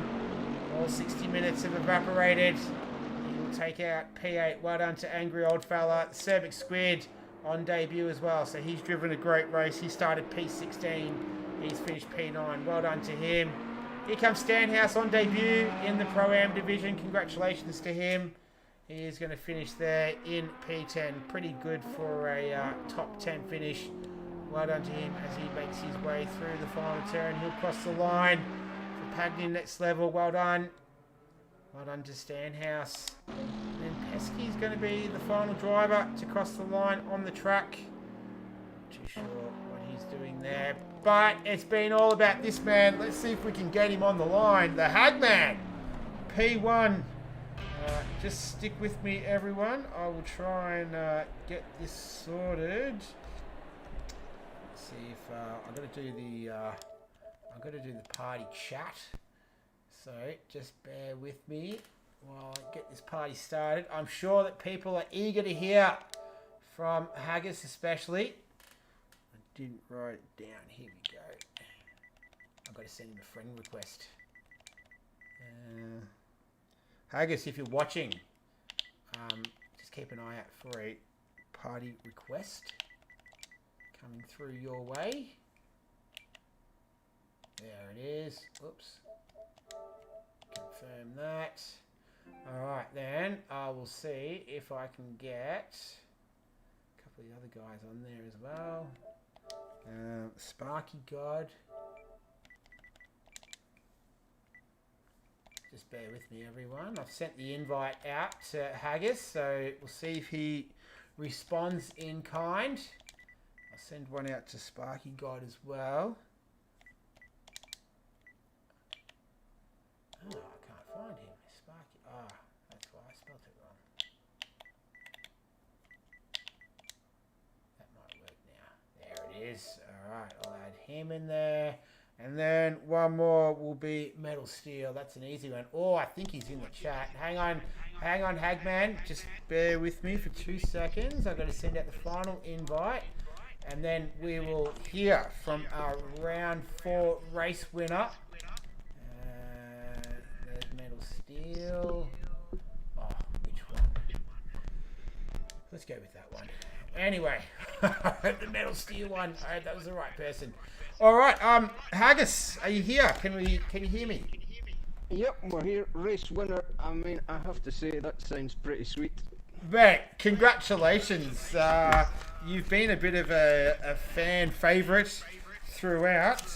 All 60 minutes have evaporated. He will take out P8. Well done to Angry Old Fella. Cervix Squid on debut as well. So he's driven a great race. He started P16. He's finished P9. Well done to him. Here comes Stanhouse on debut in the Pro-Am division. Congratulations to him. He is going to finish there in P10. Pretty good for a top 10 finish. Well done to him as he makes his way through the final turn. He'll cross the line for Pagnin next level. Well done. Well done to Stanhouse. And then Pesky's going to be the final driver to cross the line on the track. Not too sure what he's doing there. But it's been all about this man. Let's see if we can get him on the line. The Hagman. P1. Just stick with me, everyone. I will try and get this sorted. Let's see if I'm going to do the party chat. So just bear with me while I get this party started. I'm sure that people are eager to hear from Haggis, especially. I didn't write it down. Here we go. I've got to send him a friend request. Haggis, if you're watching, just keep an eye out for a party request coming through your way. There it is. Oops. Confirm that. Alright then, I will see if I can get a couple of the other guys on there as well. Sparky God. Just bear with me, everyone. I've sent the invite out to Haggis, so we'll see if he responds in kind. I'll send one out to Sparky God as well. Oh, I can't find him. Sparky. Ah, that's why I spelled it wrong. That might work now. There it is. Alright, I'll add him in there. And then one more will be Metal Steel. That's an easy one. Oh, I think he's in the chat. Hang on, Hagman. Just bear with me for 2 seconds. I've got to send out the final invite. And then we will hear from our round 4 race winner. There's Metal Steel. Oh, which one? Let's go with that one. Anyway, the Metal Steel one. I hope that was the right person. All right, Haggis, are you here? Can you hear me? Yep, we're here. Race winner. I mean, I have to say that sounds pretty sweet. Mate, congratulations. You've been a bit of a fan favourite throughout.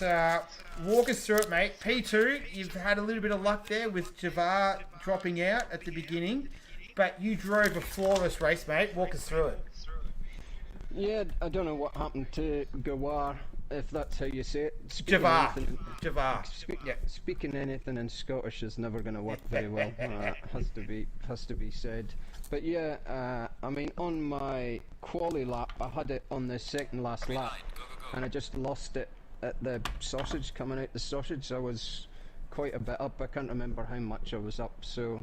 Walk us through it, mate. P2, you've had a little bit of luck there with Javar dropping out at the beginning, but you drove a flawless race, mate. Walk us through it. Yeah, I don't know what happened to Gawar. if that's how you say it. Javar. Javar. Yeah. Speaking anything in Scottish is never going to work very well. Has to be said. But yeah, I mean, on my quali lap, I had it on the second last lap, and I just lost it at the sausage, coming out the sausage. I was quite a bit up. I can't remember how much I was up, so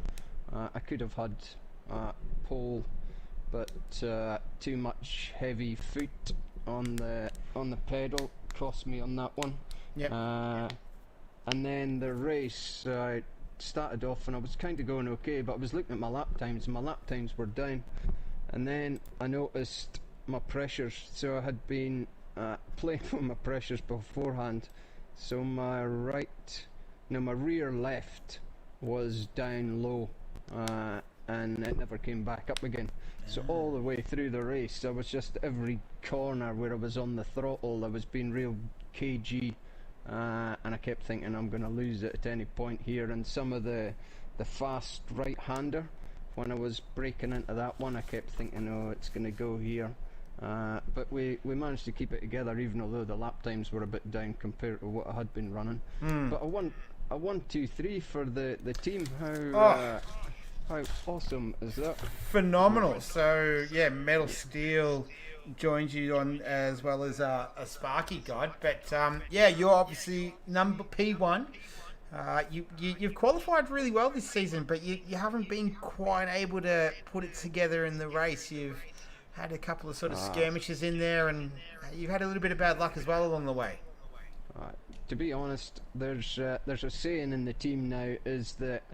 I could have had pole, but too much heavy foot on the pedal cost me on that one. Yeah. And then the race, I started off and I was kind of going okay, but I was looking at my lap times and my lap times were down. And then I noticed my pressures, so I had been playing with my pressures beforehand. So my rear left was down low, and it never came back up again. So all the way through the race, I was just every corner where I was on the throttle, I was being real cagey, and I kept thinking I'm going to lose it at any point here. And some of the fast right-hander, when I was breaking into that one, I kept thinking, oh, it's going to go here. But we managed to keep it together, even although the lap times were a bit down compared to what I had been running. But I won 2-3 for the team. How awesome is that? Phenomenal. So yeah, Metal Steel joins you on, as well as a Sparky God. But yeah, you're obviously number P1. You've qualified really well this season, but you haven't been quite able to put it together in the race. You've had a couple of sort of skirmishes in there, and you've had a little bit of bad luck as well along the way. To be honest, there's a saying in the team now, is that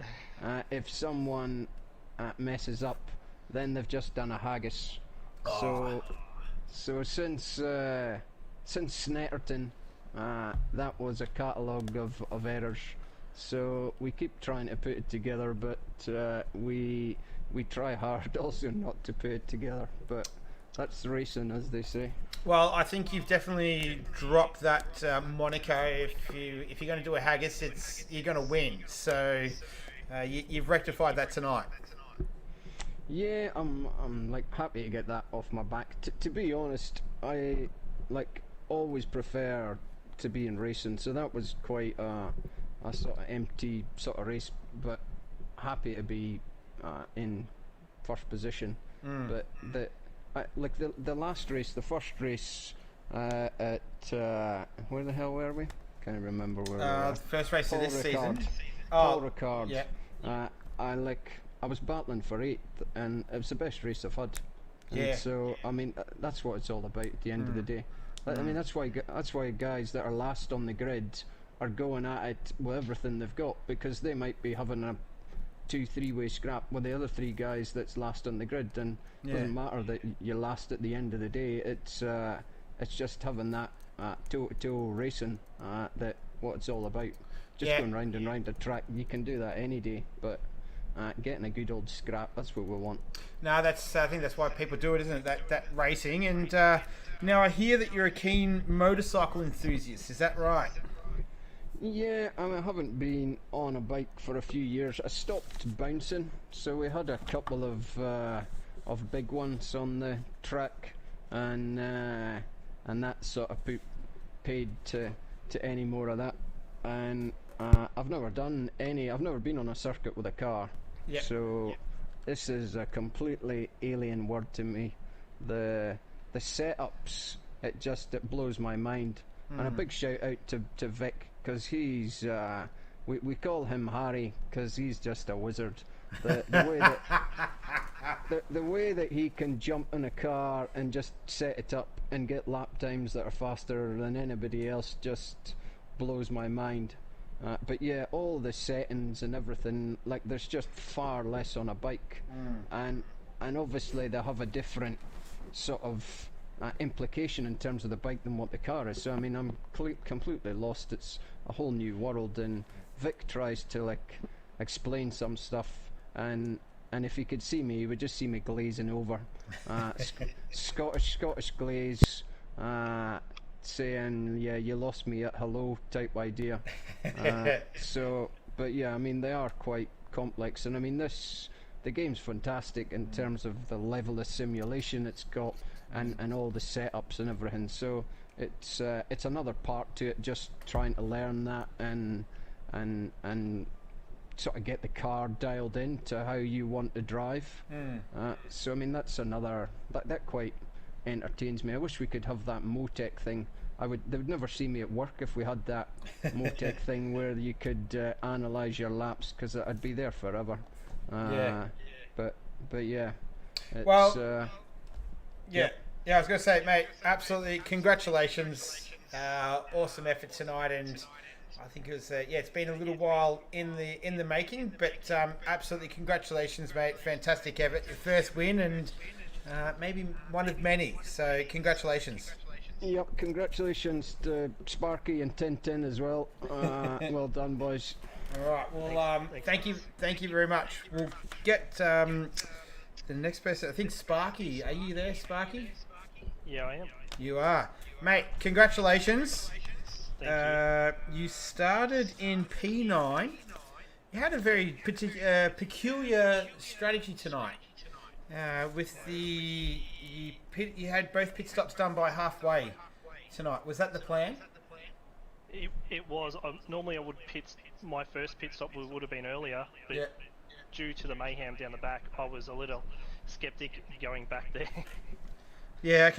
if someone messes up, then they've just done a haggis. So since Snetterton, that was a catalogue of errors. So we keep trying to put it together, but we try hard also not to put it together. But that's racing, as they say. Well, I think you've definitely dropped that moniker. If you're going to do a haggis, you're going to win. So you've rectified that tonight. Yeah, I'm like happy to get that off my back. To be honest, I like always prefer to be in racing, so that was quite a sort of empty sort of race, but happy to be in first position. But the last race, the first race at where the hell were we? Can't remember where we were. The first race of this season. Paul Ricard. Yeah. I was battling for 8th, and it was the best race I've had. And Yeah. so I mean, that's what it's all about at the end of the day. I mean, that's why guys that are last on the grid are going at it with everything they've got, because they might be having a 2-3-way scrap with the other 3 guys that's last on the grid, and it doesn't matter that you're last at the end of the day. It's just having that toe-to-toe racing that what it's all about. Just going round and round the track. You can do that any day, but getting a good old scrap, that's what we want. No, I think that's why people do it, isn't it? That racing. And now I hear that you're a keen motorcycle enthusiast. Is that right? Yeah, I haven't been on a bike for a few years. I stopped bouncing, so we had a couple of big ones on the track, and that sort of paid to any more of that. And I've never done any. I've never been on a circuit with a car. Yep. So this is a completely alien word to me. The setups, it blows my mind. And a big shout out to Vic, because he's we call him Harry because he's just a wizard. The way that he can jump in a car and just set it up and get lap times that are faster than anybody else just blows my mind. But yeah, all the settings and everything, like, there's just far less on a bike, and obviously they have a different sort of implication in terms of the bike than what the car is. So I mean, I'm completely lost. It's a whole new world, and Vic tries to like explain some stuff, and if he could see me, he would just see me glazing over, Scottish glaze, saying, yeah, you lost me at hello type idea. So, but yeah, I mean, they are quite complex, and I mean, the game's fantastic in terms of the level of simulation it's got. and all the setups and everything. So it's another part to it, just trying to learn that and sort of get the car dialed in to how you want to drive. So I mean, that's another that quite entertains me. I wish we could have that Motec thing. They would never see me at work if we had that Motec thing where you could analyze your laps, because I'd be there forever. But yeah. It's, well, yeah, I was going to say, mate, absolutely, congratulations, awesome effort tonight, and I think it was, it's been a little while in the making, but absolutely congratulations, mate, fantastic effort, your first win, and maybe one of many, so congratulations. Yep, congratulations to Sparky and Tintin as well. Well done, boys. All right, well, thank you very much. We'll get the next person. I think Sparky. Are you there, Sparky? Yeah, I am. You are, mate. Congratulations. Thank you started in P9. You had a very peculiar strategy tonight. With you had both pit stops done by halfway tonight. Was that the plan? It was. Normally I would my first pit stop would have been earlier, but due to the mayhem down the back, I was a little skeptic going back there. Yeah,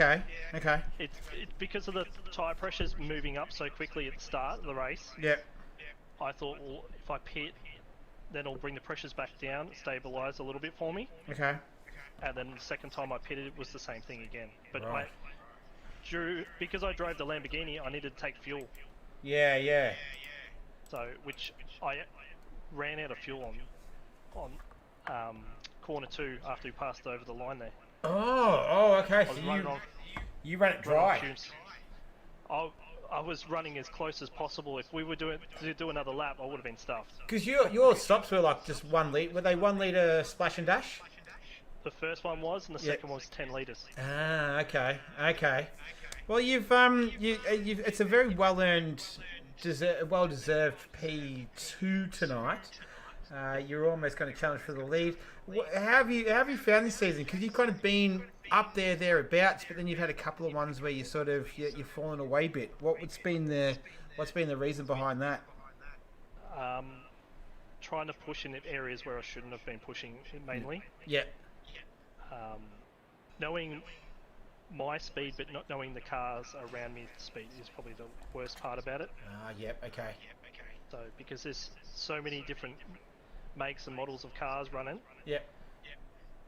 okay. It's because of the tyre pressures moving up so quickly at the start of the race. Yeah. I thought, well, if I pit, then it'll bring the pressures back down, stabilise a little bit for me. Okay. And then the second time I pitted, it was the same thing again. But Right. because I drove the Lamborghini, I needed to take fuel. Yeah. So, which I ran out of fuel on corner 2 after we passed over the line there. Oh, okay. I was So running on, you ran it running dry. on fumes. I was running as close as possible. If we were to do another lap, I would have been stuffed. Because your stops were like just 1 litre. Were they 1 litre splash and dash? The first one was, and the second one was 10 litres. Ah, okay. Well, you've it's a very well-earned, well-deserved P2 tonight. You're almost going to challenge for the lead. How have you found this season? Because you've kind of been up thereabouts, but then you've had a couple of ones where you've fallen away a bit. What's been the reason behind that? Trying to push in areas where I shouldn't have been pushing mainly. Yeah. Knowing my speed, but not knowing the cars around me speed is probably the worst part about it. Yep, okay. So, because there's so many different makes and models of cars running. Yep.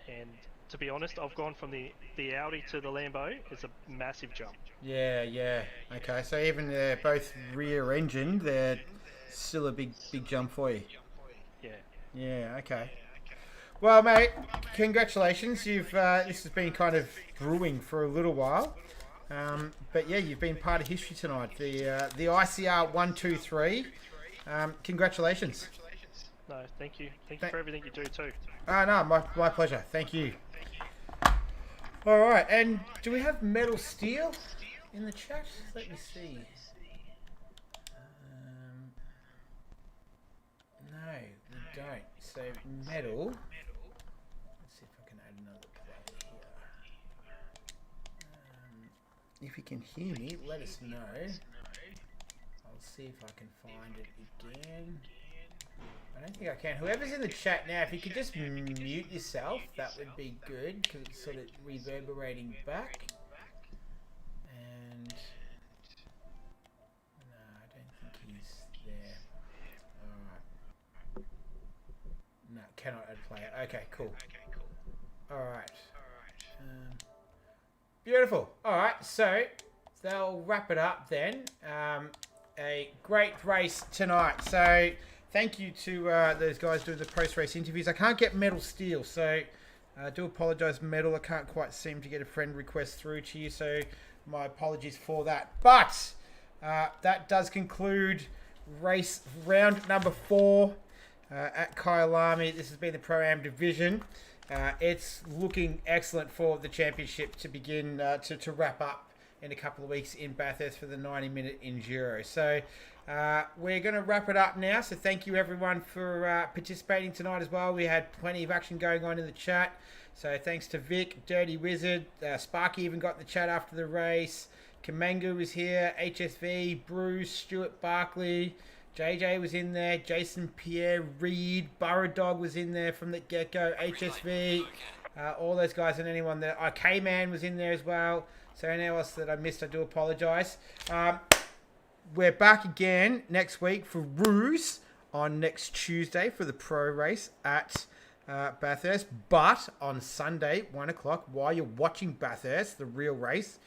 And to be honest, I've gone from the Audi to the Lambo. It's a massive jump. Yeah. Okay, so even they're both rear-engined, they're still a big jump for you. Yeah, okay. Well, mate, congratulations. This has been kind of brewing for a little while. But yeah, you've been part of history tonight. The ICR 123. Congratulations. No, thank you. Thank you for everything you do too. No, my pleasure. Thank you. All right, and do we have Metal Steel in the chat? Let me see. No, we don't. So Metal. Let's see if I can add another player here. If you can hear me, let us know. I'll see if I can find it again. I don't think I can. Whoever's in the chat now, if you could just mute yourself, that would be good, because it's sort of reverberating back. And no, I don't think he's there. Alright. No, cannot add player. Okay, cool. Alright. Beautiful. Alright, so they'll wrap it up then. A great race tonight. So thank you to those guys doing the post-race interviews. I can't get Metal Steel, so I do apologise, Metal. I can't quite seem to get a friend request through to you, so my apologies for that. But that does conclude race round number 4 at Kyalami. This has been the Pro-Am division. It's looking excellent for the championship to begin to wrap up in a couple of weeks in Bathurst for the 90-minute enduro. So we're going to wrap it up now. So thank you everyone for participating tonight as well. We had plenty of action going on in the chat. So thanks to Vic, Dirty Wizard, Sparky even got the chat after the race. Kamangu was here, HSV, Bruce, Stuart Barkley, JJ was in there, Jason Pierre, Reed, Burrow Dog was in there from the get-go, HSV, all those guys, and anyone that, K-Man was in there as well. So anyone else that I missed, I do apologise. We're back again next week for Ruse on next Tuesday for the pro race at Bathurst. But on Sunday, 1 o'clock, while you're watching Bathurst, the real race,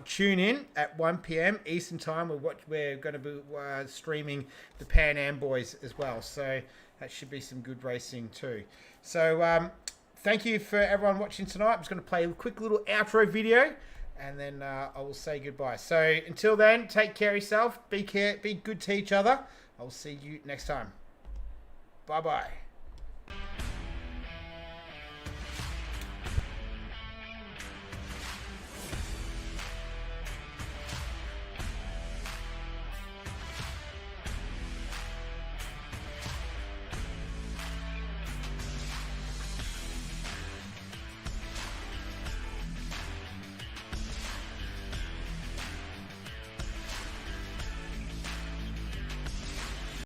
tune in at 1 p.m. Eastern Time. We're going to be streaming the Pan Am boys as well. So that should be some good racing too. So thank you for everyone watching tonight. I'm just going to play a quick little outro video and then I will say goodbye. So until then, take care of yourself. Be good to each other. I'll see you next time. Bye-bye.